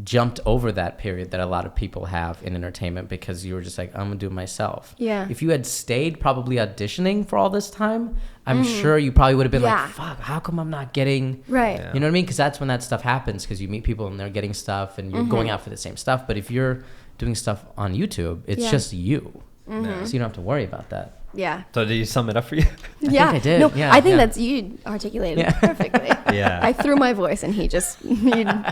jumped over that period that a lot of people have in entertainment because you were just like, I'm gonna do it myself. Yeah. If you had stayed probably auditioning for all this time, I'm sure you probably would have been like, fuck, how come I'm not getting right? You know what I mean? Because that's when that stuff happens, because you meet people and they're getting stuff and you're going out for the same stuff. But if you're doing stuff on YouTube, it's just you, so you don't have to worry about that. Yeah. So did you sum it up for you? I think I did. No, I think that's you articulated it perfectly. I threw my voice and he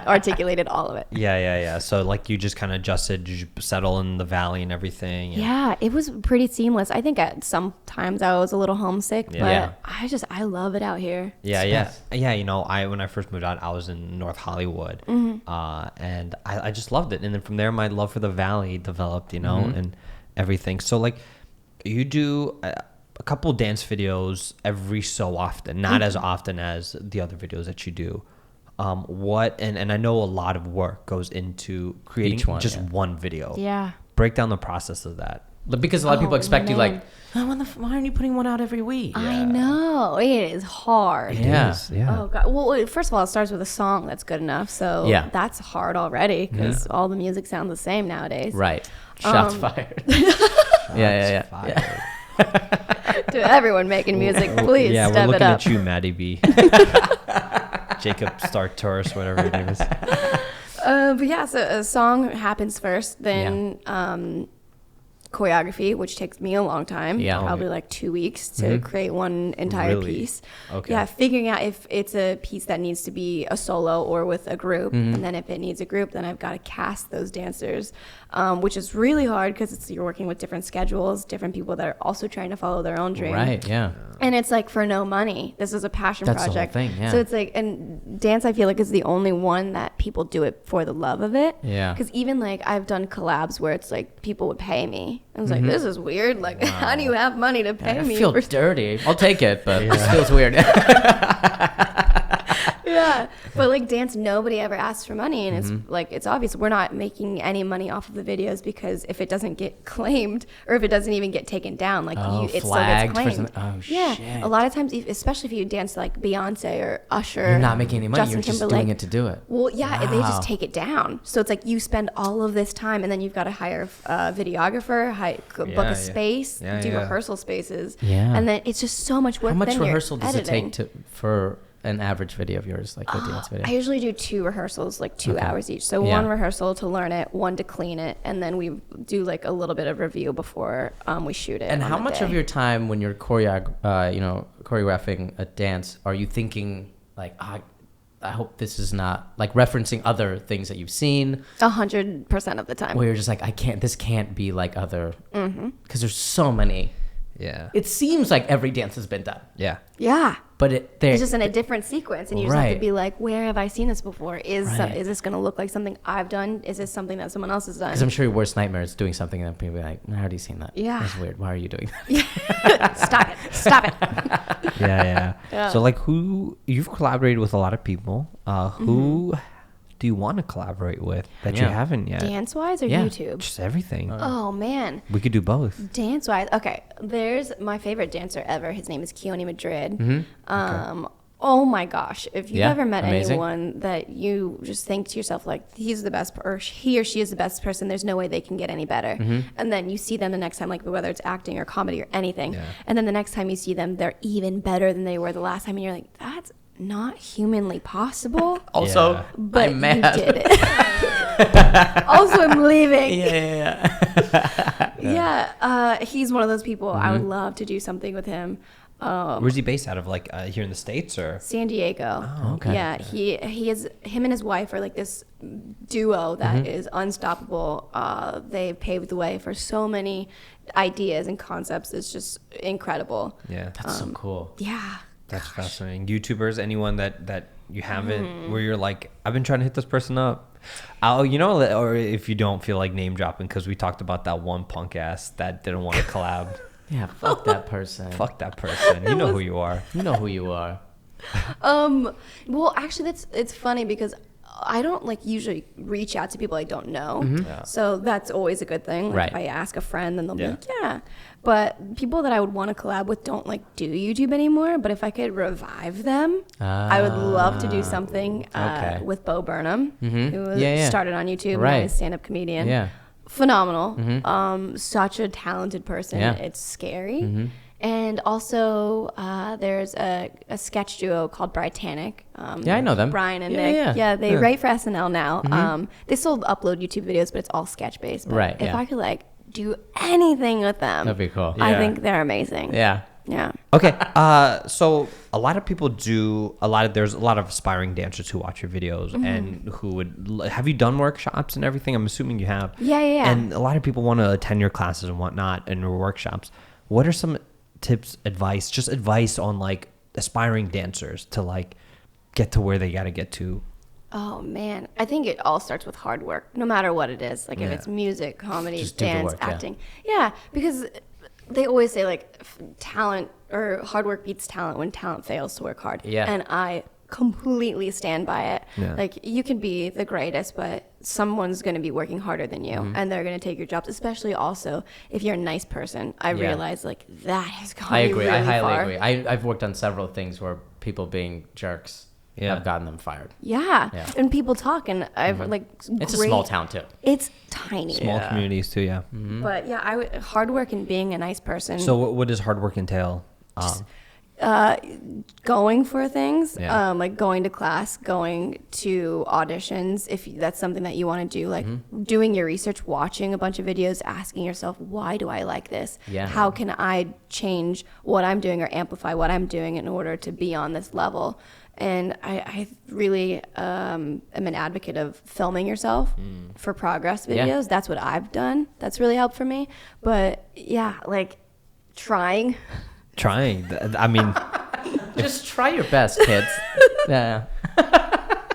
articulated all of it. Yeah. So like you just kind of adjusted, you settle in the valley and everything. Yeah, it was pretty seamless. I think at some times I was a little homesick, but I love it out here. Yeah. When I first moved out, I was in North Hollywood, and I just loved it. And then from there, my love for the valley developed, and everything. So like, you do a couple dance videos every so often, not as often as the other videos that you do. And I know a lot of work goes into creating one video. Yeah. Break down the process of that. Because a lot of people expect you like, why aren't you putting one out every week? I know. It is hard. It is. Yeah. Oh, God. Well, first of all, it starts with a song that's good enough. So that's hard already because all the music sounds the same nowadays. Right. Shots fired. Yeah. To everyone making music, please step it up. Yeah, we're looking at you, Maddie B. Jacob Startoris, whatever your name is. So a song happens first, then choreography, which takes me a long time, probably like 2 weeks to create one entire piece. Okay. Yeah, figuring out if it's a piece that needs to be a solo or with a group, and then if it needs a group, then I've got to cast those dancers, which is really hard because you're working with different schedules, different people that are also trying to follow their own dream. Right. Yeah. And it's like for no money. This is a passion project. That's the whole thing. Yeah. So it's like, and dance, I feel like, is the only one that people do it for the love of it. Yeah. Because even like I've done collabs where it's like people would pay me. I was like, this is weird. Like, how do you have money to pay me? I feel dirty. I'll take it, but this feels weird. Yeah. But like dance, nobody ever asks for money. And it's like, it's obvious we're not making any money off of the videos because if it doesn't get claimed or if it doesn't even get taken down, like it still gets claimed. Shit. A lot of times, especially if you dance like Beyonce or Usher. You're not making any money. Justin You're just Timberlake. doing it to do it. Well, yeah, they just take it down. So it's like you spend all of this time and then you've got to hire a videographer, book a space, do rehearsal spaces. Yeah. And then it's just so much work. How much rehearsal does it take for an average video of yours, like a dance video? I usually do 2 rehearsals, like 2 hours each. So one rehearsal to learn it, one to clean it, and then we do like a little bit of review before we shoot it. And how much of your time when you're choreographing a dance are you thinking like, I hope this is not like referencing other things that you've seen? 100% of the time. Where you're just like, this can't be like other, because there's so many. Yeah. It seems like every dance has been done. Yeah. But it's just in a different sequence, and you just have to be like, where have I seen this before? Is this going to look like something I've done? Is this something that someone else has done? Because I'm sure your worst nightmare is doing something and people be like, I already seen that. Yeah. That's weird. Why are you doing that? Stop it. Yeah. So like you've collaborated with a lot of people. Who do you want to collaborate with that you haven't yet? Dance wise or YouTube? Just everything. Oh man, we could do both. Dance wise, okay. There's my favorite dancer ever. His name is Keone Madrid. Oh my gosh, if you've ever met anyone that you just think to yourself like he's the best, or he or she is the best person, there's no way they can get any better. And then you see them the next time, like whether it's acting or comedy or anything, and then the next time you see them, they're even better than they were the last time, and you're like, that's not humanly possible. Also, but I'm mad. You did it. Also, I'm leaving. He's one of those people. I would love to do something with him. Where's he based out of? Like here in the States or San Diego? Oh, okay. Yeah, he is. Him and his wife are like this duo that is unstoppable. They've paved the way for so many ideas and concepts. It's just incredible. Yeah, that's so cool. Yeah, that's fascinating. YouTubers, anyone that you haven't, where you're like, I've been trying to hit this person up. Oh, or if you don't feel like name dropping, because we talked about that one punk ass that didn't want to collab. Yeah, fuck that person. Fuck that person. You know who you are. You know who you are. Well, actually, it's funny because I don't like usually reach out to people I don't know. So that's always a good thing. Like, right. If I ask a friend, then they'll be like, yeah. But people that I would want to collab with don't like do YouTube anymore. But if I could revive them, I would love to do something with Bo Burnham, who started on YouTube. Right. And is a stand-up comedian. Yeah. Phenomenal. Such a talented person. Yeah. It's scary. And also, there's a sketch duo called Britannic. I know them. Brian and Nick. Yeah, they write for SNL now. They still upload YouTube videos, but it's all sketch-based. But right, if I could, do anything with them, that'd be cool. I think they're amazing. Yeah. Yeah. Okay. So a lot of people there's a lot of aspiring dancers who watch your videos and who would, have you done workshops and everything? I'm assuming you have. Yeah. And a lot of people want to attend your classes and whatnot and your workshops. What are some tips, advice on aspiring dancers to get to where they got to get to? Oh man, I think it all starts with hard work, no matter what it is. If it's music, comedy, dance, acting. Yeah, because they always say talent or hard work beats talent when talent fails to work hard. Yeah. And I completely stand by it. Yeah. You can be the greatest, but someone's going to be working harder than you, and they're going to take your jobs, especially also if you're a nice person. I realize that has gone I agree. really I highly far. agree. I've worked on several things where people being jerks have gotten them fired. Yeah. And people talk, and I've it's a small town too. It's tiny. Small communities too, yeah. But hard work and being a nice person. So what does hard work entail? Going for things, Yeah. going to class, going to auditions, if that's something that you want to do, doing your research, watching a bunch of videos, asking yourself, why do I like this? Yeah. How can I change what I'm doing or amplify what I'm doing in order to be on this level? And I really am an advocate of filming yourself for progress videos. Yeah. That's what I've done. That's really helped for me. But yeah, trying. I mean, just try your best, kids. Yeah.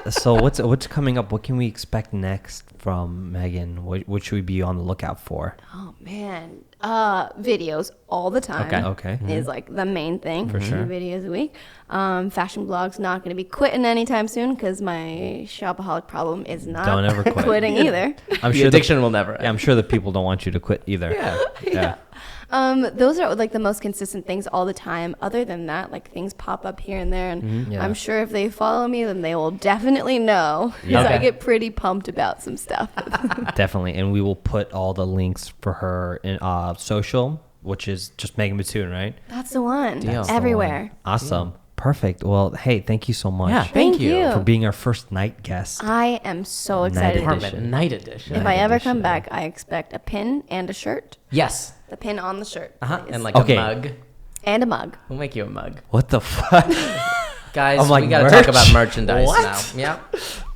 So what's coming up? What can we expect next from Megan? What should we be on the lookout for? Oh man, videos all the time. Okay. Is the main thing. For sure. 2 videos a week. Fashion blog's not going to be quitting anytime soon because my shopaholic problem is not Don't ever quit. quitting either. I'm The sure addiction will never end. I'm sure the people don't want you to quit either. Yeah. Those are the most consistent things all the time. Other than that, things pop up here and there, and Yeah. I'm sure if they follow me, then they will definitely know. Yeah. So I Okay. get pretty pumped about some stuff. Definitely. And we will put all the links for her in social, which is just Megan Batoon, right? That's the one. Deal. That's the Everywhere. Awesome. Perfect. Well, hey, thank you so much Yeah, thank you. for being our first night guest. I am so excited. edition. Apartment night edition. If I ever come back, I expect a pin and a shirt. Yes. The pin on the shirt. please. And Okay. a mug. And a mug. We'll make you a mug. What the fuck? Guys, I'm like, we got to merch? talk about merchandise What? now. Yeah.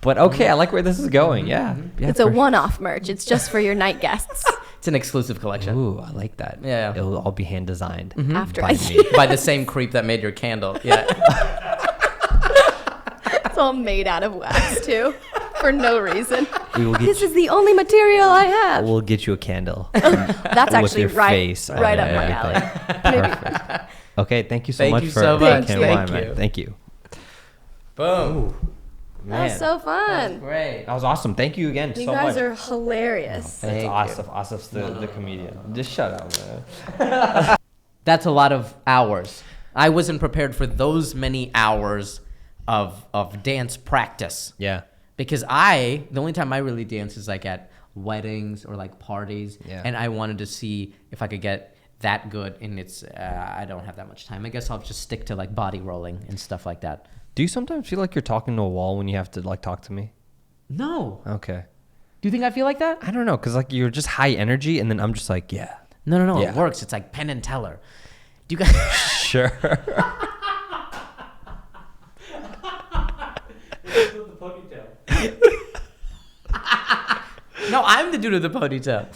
But okay, I like where this is going. Yeah. It's a one-off merch. It's just for your night guests. It's an exclusive collection. Ooh, I like that. Yeah. It'll all be hand designed After by I me. By the same creep that made your candle. Yeah. It's all made out of wax too, for no reason. We will get This is the only material I have. We'll get you a candle. That's with actually your face on right it up and my everything. alley. Perfect. Okay, thank you so Thank much you for so much. taking Thank time, man. you. Thank you. Boom. That was so fun. That was great. That was awesome. Thank you again so much. You guys are hilarious. It's Asif. Asif's the comedian. Just shut up, man. That's a lot of hours. I wasn't prepared for those many hours of dance practice. Yeah. Because the only time I really dance is like at weddings or like parties. Yeah. And I wanted to see if I could get that good, and I don't have that much time. I guess I'll just stick to like body rolling and stuff like that. Do you sometimes feel like you're talking to a wall when you have to like talk to me? No. Okay. Do you think I feel like that? I don't know, because like you're just high energy, and then I'm just like, yeah. No. Yeah. It works. It's like Penn and Teller. Do you guys? Sure. No, I'm the dude with the ponytail.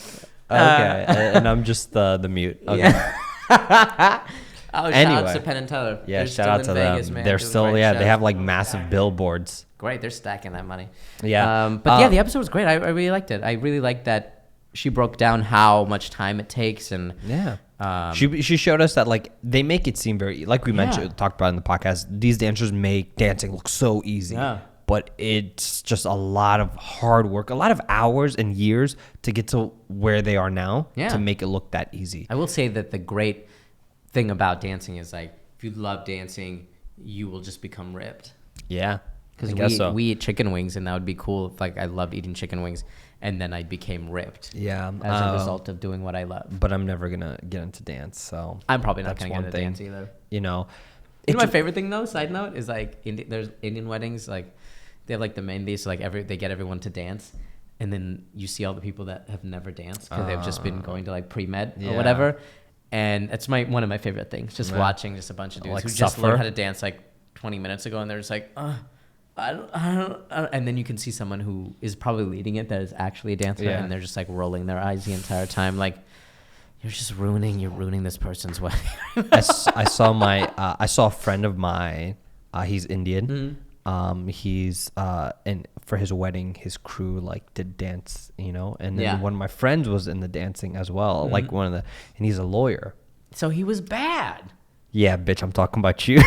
Okay, and I'm just the mute. Okay. Yeah. Shout out to Penn and Teller. Yeah, they're shout out to Vegas, them. man, They're still, they shows. have like massive billboards. Great, they're stacking that money. Yeah. But yeah, the episode was great. I really liked it. I really liked that she broke down how much time it takes, and she showed us that like they make it seem very, like we mentioned, talked about in the podcast, these dancers make dancing look so easy. Yeah. But it's just a lot of hard work, a lot of hours and years to get to where they are now to make it look that easy. I will say that the great thing about dancing is like, if you love dancing, you will just become ripped. Yeah. Because we eat chicken wings, and that would be cool if like I loved eating chicken wings, and then I became ripped. Yeah. As a result of doing what I love. But I'm never gonna get into dance, so I'm probably not gonna get into dance either. You know. My favorite thing though, side note, is like there's Indian weddings, like they have like the mehndi, so like they get everyone to dance, and then you see all the people that have never danced because they've just been going to like pre-med or whatever, and it's one of my favorite things, just watching just a bunch of dudes who just learned how to dance like 20 minutes ago, and they're just like, I don't, and then you can see someone who is probably leading it that is actually a dancer, and they're just like rolling their eyes the entire time, like you're ruining this person's wedding. I saw a friend of mine. He's Indian. Mm-hmm. He's and for his wedding, his crew like did dance, and then one of my friends was in the dancing as well, like and he's a lawyer. So he was bad. Yeah, bitch, I'm talking about you. We're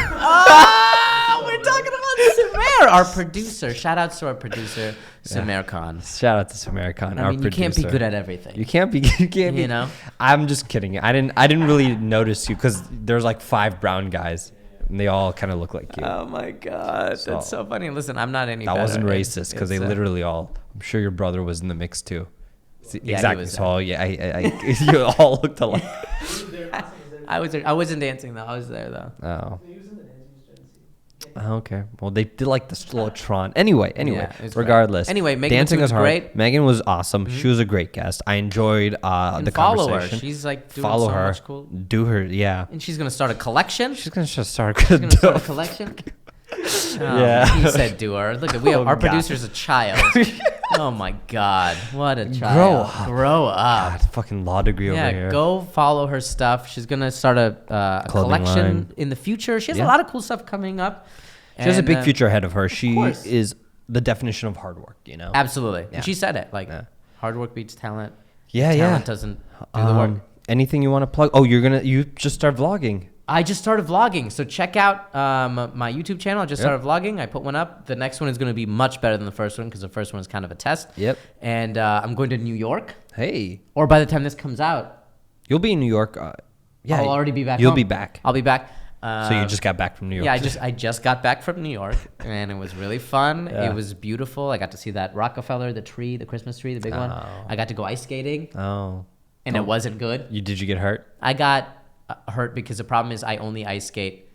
talking about Sumair, our producer. Shout outs to our producer, Sumair Khan. Shout out to Sumair Khan, our producer. You can't be good at everything. You can't be. You know. I'm just kidding. I didn't really notice you because there's like 5 brown guys. And they all kind of look like you. Oh my God, that's so funny. Listen, I'm not any better. That wasn't racist because they literally all. I'm sure your brother was in the mix too. Yeah, exactly. So you all looked alike. I wasn't dancing though. I was there though. Oh. Okay. Well, they did like the slow Tron. Anyway, regardless. Great. Anyway, Megan dancing was hard. Great. Megan was awesome. Mm-hmm. She was a great guest. I enjoyed the follow conversation. Her. She's like doing so much cool. Do her, yeah. And she's gonna start a collection. She's gonna start a collection. He said do her. Look, our producer's a child. Oh my God, what a child! Grow up. God, fucking law degree over here. Yeah, go follow her stuff. She's gonna start a collection in the future. She has a lot of cool stuff coming up. She has a big future ahead of her. She is the definition of hard work, Absolutely. Yeah. And she said it, like, hard work beats talent. Talent doesn't do the work. Anything you want to plug? Oh, you just started vlogging. I just started vlogging. So check out my YouTube channel. I just started vlogging. I put one up. The next one is going to be much better than the first one because the first one is kind of a test. Yep. And I'm going to New York. Hey. Or by the time this comes out. You'll be in New York. I'll already be back You'll home. be back. I'll be back. So you just got back from New York? Yeah, I just got back from New York, and it was really fun. Yeah. It was beautiful. I got to see that Rockefeller, the tree, the Christmas tree, the big one. I got to go ice skating. And it wasn't good. Did you get hurt? I got hurt because the problem is I only ice skate.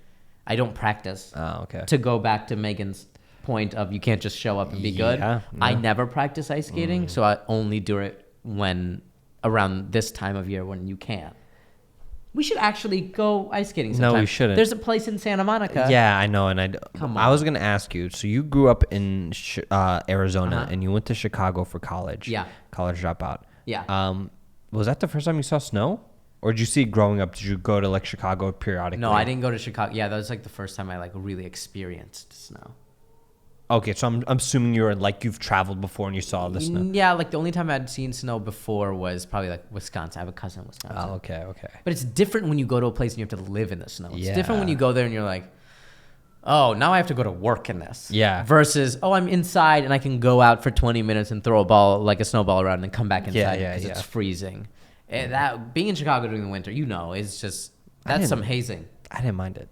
I don't practice. Oh, okay. To go back to Megan's point of you can't just show up and be good. No. I never practice ice skating, so I only do it around this time of year when you can. We should actually go ice skating sometime. No, we shouldn't. There's a place in Santa Monica. Yeah, I know. And Come on. I was going to ask you, so you grew up in Arizona and you went to Chicago for college. Yeah. College dropout. Yeah. Was that the first time you saw snow? Or did you see it growing up? Did you go to like Chicago periodically? No, I didn't go to Chicago. Yeah, that was like the first time I like really experienced snow. Okay, so I'm assuming you've traveled before and you saw the snow. Yeah, like the only time I'd seen snow before was probably like Wisconsin. I have a cousin in Wisconsin. Oh, okay. But it's different when you go to a place and you have to live in the snow. It's different when you go there and you're like, oh, now I have to go to work in this. Yeah. Versus, oh, I'm inside and I can go out for 20 minutes and throw a ball, like a snowball around and come back inside because it's freezing. And that being in Chicago during the winter, is just, that's some hazing. I didn't mind it.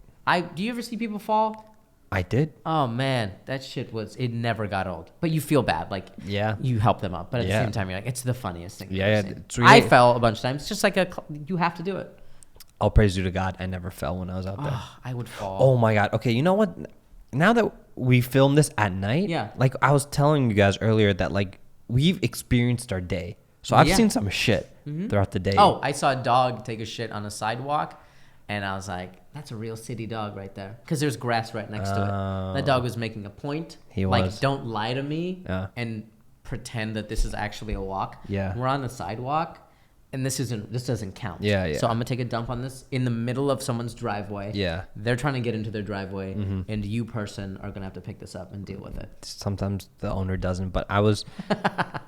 Do you ever see people fall? I did. Oh man, that shit it never got old. But you feel bad, like you help them up, but at the same time you're like, it's the funniest thing. I fell a bunch of times. It's just like you have to do it. All praise due to God. I never fell when I was out there. I would fall. Oh my God. Okay, you know what? Now that we filmed this at night, like I was telling you guys earlier that like we've experienced our day. So I've seen some shit throughout the day. Oh, I saw a dog take a shit on a sidewalk. And I was like, that's a real city dog right there. Because there's grass right next to it. That dog was making a point. He was. Like, don't lie to me and pretend that this is actually a walk. Yeah. We're on the sidewalk, and this doesn't count. Yeah. So I'm going to take a dump on this in the middle of someone's driveway. Yeah. They're trying to get into their driveway, and you person are going to have to pick this up and deal with it. Sometimes the owner doesn't. But I was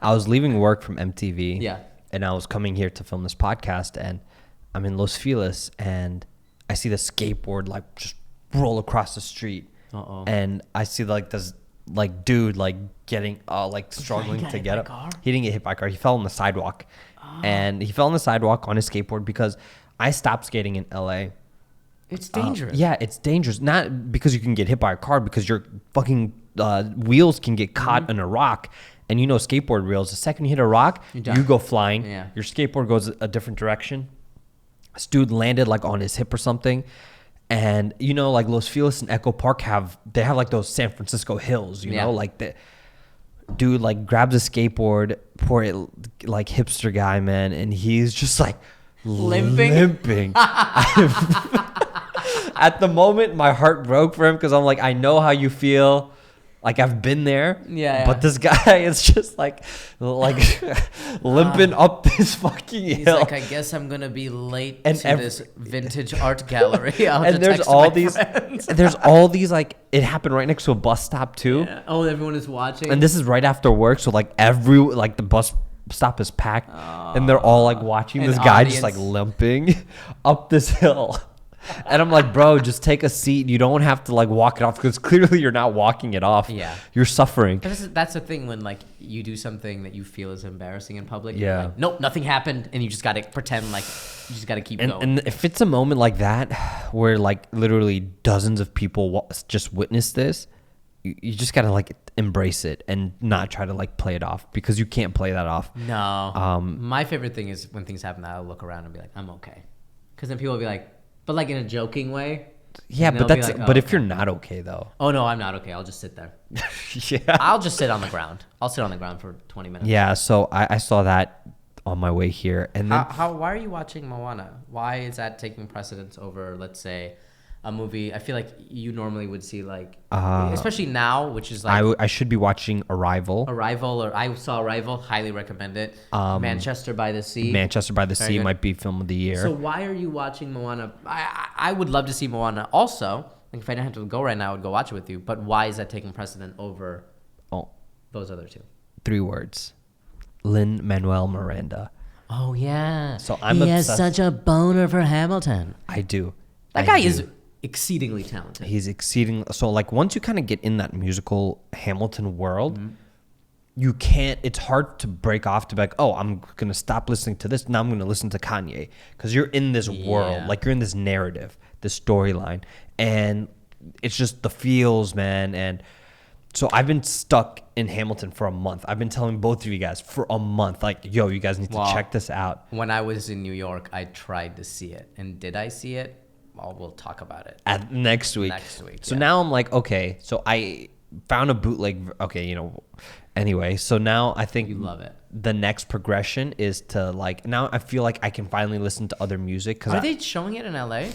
leaving work from MTV. Yeah. And I was coming here to film this podcast, and I'm in Los Feliz, and I see the skateboard like just roll across the street. And I see like this like dude like getting like struggling to get up. He didn't get hit by a car. He fell on the sidewalk. And he fell on the sidewalk on his skateboard because I stopped skating in LA. It's dangerous. Yeah, it's dangerous. Not because you can get hit by a car, because your fucking wheels can get caught in a rock. And skateboard wheels, the second you hit a rock, you go flying. Yeah. Your skateboard goes a different direction. This dude landed like on his hip or something. And like Los Feliz and Echo Park have like those San Francisco hills, you know, like the dude like grabs a skateboard, poor like hipster guy, man, and he's just like limping. At the moment my heart broke for him, because I'm like, I know how you feel. Like, I've been there, but this guy is just like limping up this fucking hill. He's like, I guess I'm gonna be late to this vintage art gallery. And there's all these like, it happened right next to a bus stop too. Yeah. Oh, everyone is watching. And this is right after work, so like the bus stop is packed, and they're all like watching this guy just like limping up this hill. And I'm like, bro, just take a seat. You don't have to like walk it off, because clearly you're not walking it off. Yeah. You're suffering. But that's the thing when like you do something that you feel is embarrassing in public. Yeah. You're like, nope, nothing happened. And you just got to pretend like you just got to keep going. And if it's a moment like that where like literally dozens of people just witness this, you just got to like embrace it and not try to like play it off, because you can't play that off. No. My favorite thing is when things happen, I'll look around and be like, I'm okay. Because then people will be like, but like in a joking way. Yeah, but that's like, but if you're not okay though. Oh no, I'm not okay. I'll just sit there. Yeah. I'll just sit on the ground. I'll sit on the ground for 20 minutes. Yeah, so I saw that on my way here, and then why are you watching Moana? Why is that taking precedence over, let's say, a movie? I feel like you normally would see like, especially now, which is like I should be watching Arrival, or I saw Arrival, highly recommend it. Manchester by the Sea might be film of the year. So why are you watching Moana? I would love to see Moana also. Like, if I didn't have to go right now, I would go watch it with you. But why is that taking precedent over those other two? 3 words: Lin-Manuel Miranda. Oh yeah. So he has such a boner for Hamilton. I do. That guy is exceedingly talented. He's so like once you kind of get in that musical Hamilton world, you can't, it's hard to break off to be like, oh, I'm gonna stop listening to this, now I'm gonna listen to Kanye, because you're in this world, like you're in this narrative, this storyline, and it's just the feels, man. And so I've been stuck in Hamilton for a month. I've been telling both of you guys for a month, like, yo, you guys need to check this out. When I was in New York, I tried to see it, and did I see it? Well, we'll talk about it next week. So now I'm like, okay, so I found a bootleg. Okay, anyway, so now I think you love it. The next progression is to like, now I feel like I can finally listen to other music. Cause are they showing it in LA?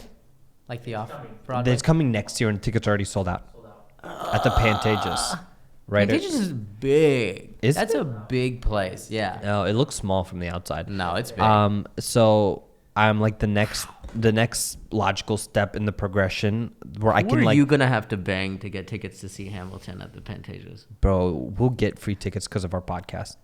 Like the off-Broadway? It's coming next year, and tickets are already sold out at the Pantages. Right? Pantages is big. That's a big place. Yeah. No, it looks small from the outside. No, it's big. So I'm like the next logical step in the progression where I can like. Who are you gonna have to bang to get tickets to see Hamilton at the Pantages? Bro, we'll get free tickets because of our podcast.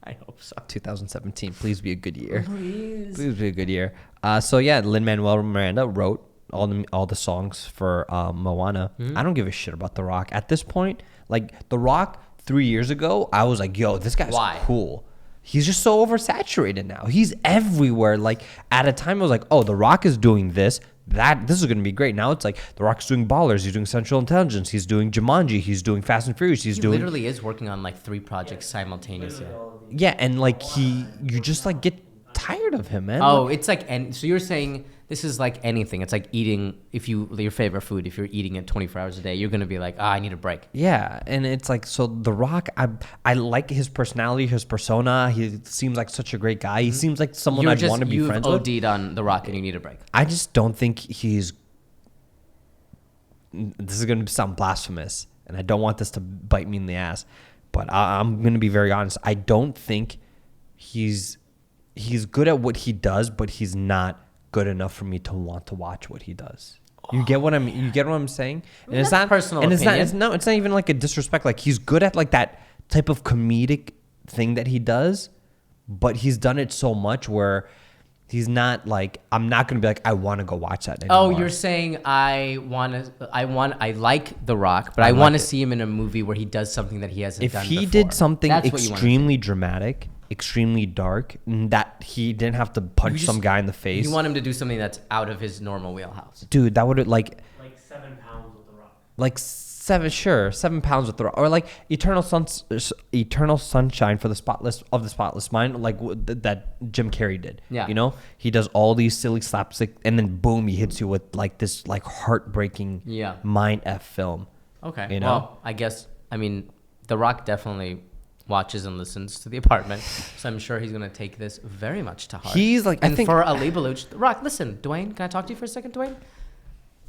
I hope so. 2017, please be a good year. Please be a good year. So yeah, Lin-Manuel Miranda wrote all the songs for Moana. I don't give a shit about The Rock at this point. Like The Rock 3 years ago, I was like, yo, this guy's cool. He's just so oversaturated now. He's everywhere. Like at a time, I was like, oh, The Rock is doing this. This is going to be great. Now it's like The Rock's doing Ballers. He's doing Central Intelligence. He's doing Jumanji. He's doing Fast and Furious. He literally is working on like 3 projects simultaneously. Yeah, and like you just like get tired of him, man. Oh, it's like, and so you're saying this is like anything. It's like eating, your favorite food, if you're eating it 24 hours a day, you're going to be like, I need a break. Yeah, and it's like, so The Rock, I like his personality, his persona. He seems like such a great guy. He seems like someone I'd want to be friends with. You've OD'd on The Rock and you need a break. I just don't think this is going to sound blasphemous, and I don't want this to bite me in the ass, but I'm going to be very honest. I don't think he's good at what he does, but he's not good enough for me to want to watch what he does. You get what I mean? You get what I'm saying? And it's not personal and opinion. It's not even like a disrespect. Like he's good at like that type of comedic thing that he does, but he's done it so much where he's not like, I'm not going to be like, I want to go watch that anymore. Oh, you're saying I like The Rock, but I want to see him in a movie where he does something that he hasn't done before. If he did something extremely dramatic, extremely dark, that he didn't have to punch some guy in the face. You want him to do something that's out of his normal wheelhouse. Dude, that would like 7 pounds with The Rock. Like 7 pounds with The Rock, or like Eternal Sunshine for the Spotless Mind, like that Jim Carrey did. Yeah, you know, he does all these silly slapstick, and then boom, he hits you with like this like heartbreaking mind f film. Okay, you know? Well, I guess The Rock definitely watches and listens to The Apartment, so I'm sure he's gonna take this very much to heart. He's like, and for Ali Baluch, The Rock, listen, Dwayne, can I talk to you for a second, Dwayne?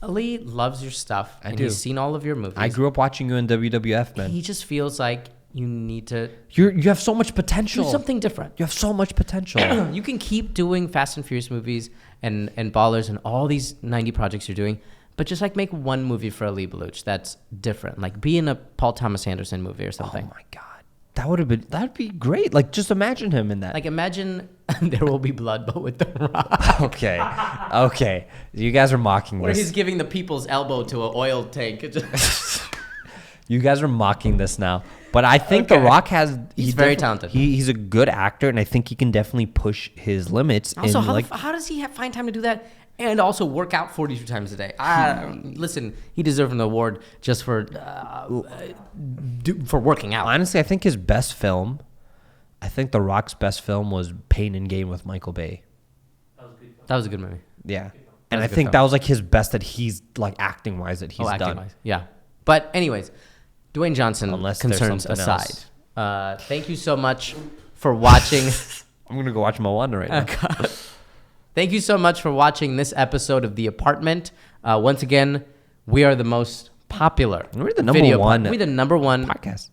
Ali loves your stuff, and he's seen all of your movies. I grew up watching you in WWF, man. He just feels like you need to. You have so much potential. Do something different. You have so much potential. You can keep doing Fast and Furious movies and Ballers and all these 90 projects you're doing, but just like make one movie for Ali Baluch that's different. Like be in a Paul Thomas Anderson movie or something. Oh my God. That'd be great. Like just imagine him in that. Like imagine There Will Be Blood, but with The Rock. Okay. You guys are mocking this. Where he's giving the people's elbow to an oil tank. You guys are mocking this now. But I think The Rock he's very talented. He's a good actor, and I think he can definitely push his limits. Also, how does he find time to do that? And also work out 42 times a day. Listen, he deserves an award just for working out. Honestly, I think his best film, The Rock's best film was Pain and Gain with Michael Bay. That was a good movie. Yeah. And I think that was like his best that he's like acting wise that he's done. Acting-wise, yeah. But anyways, Dwayne Johnson, unless concerns aside, thank you so much for watching. I'm going to go watch Moana right now. Thank you so much for watching this episode of The Apartment. Once again, we are the most popular. We're the number one. We're the number one podcast.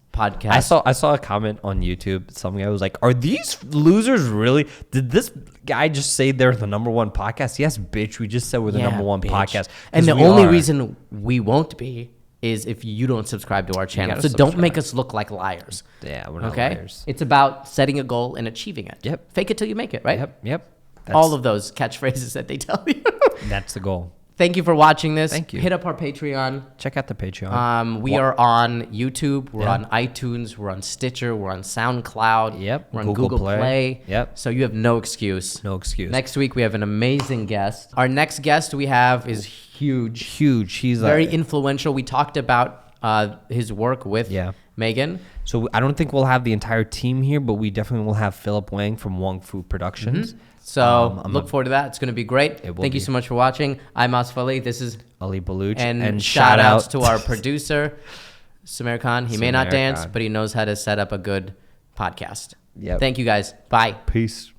I saw a comment on YouTube. Some guy was like, "Are these losers really? Did this guy just say they're the number one podcast?" Yes, bitch. We just said we're the number one podcast. And the only reason we won't be is if you don't subscribe to our channel. So don't make us look like liars. Yeah, we're not liars. It's about setting a goal and achieving it. Yep. Fake it till you make it, right? Yep. All of those catchphrases that they tell you. That's the goal. Thank you for watching this. Thank you. Hit up our Patreon. Check out the Patreon. We are on YouTube. We're on iTunes. We're on Stitcher. We're on SoundCloud. Yep. We're on Google Play. Yep. So you have no excuse. No excuse. Next week we have an amazing guest. Our next guest we have is huge. He's very influential. We talked about his work with Megan. So I don't think we'll have the entire team here, but we definitely will have Philip Wang from Wong Fu Productions. Mm-hmm. So look forward to that. It's going to be great. Thank you so much for watching. I'm Asif Ali. This is Ali Baluch. And shout outs to our producer, Sumair Khan. He may not dance, but he knows how to set up a good podcast. Yep. Thank you guys. Bye. Peace.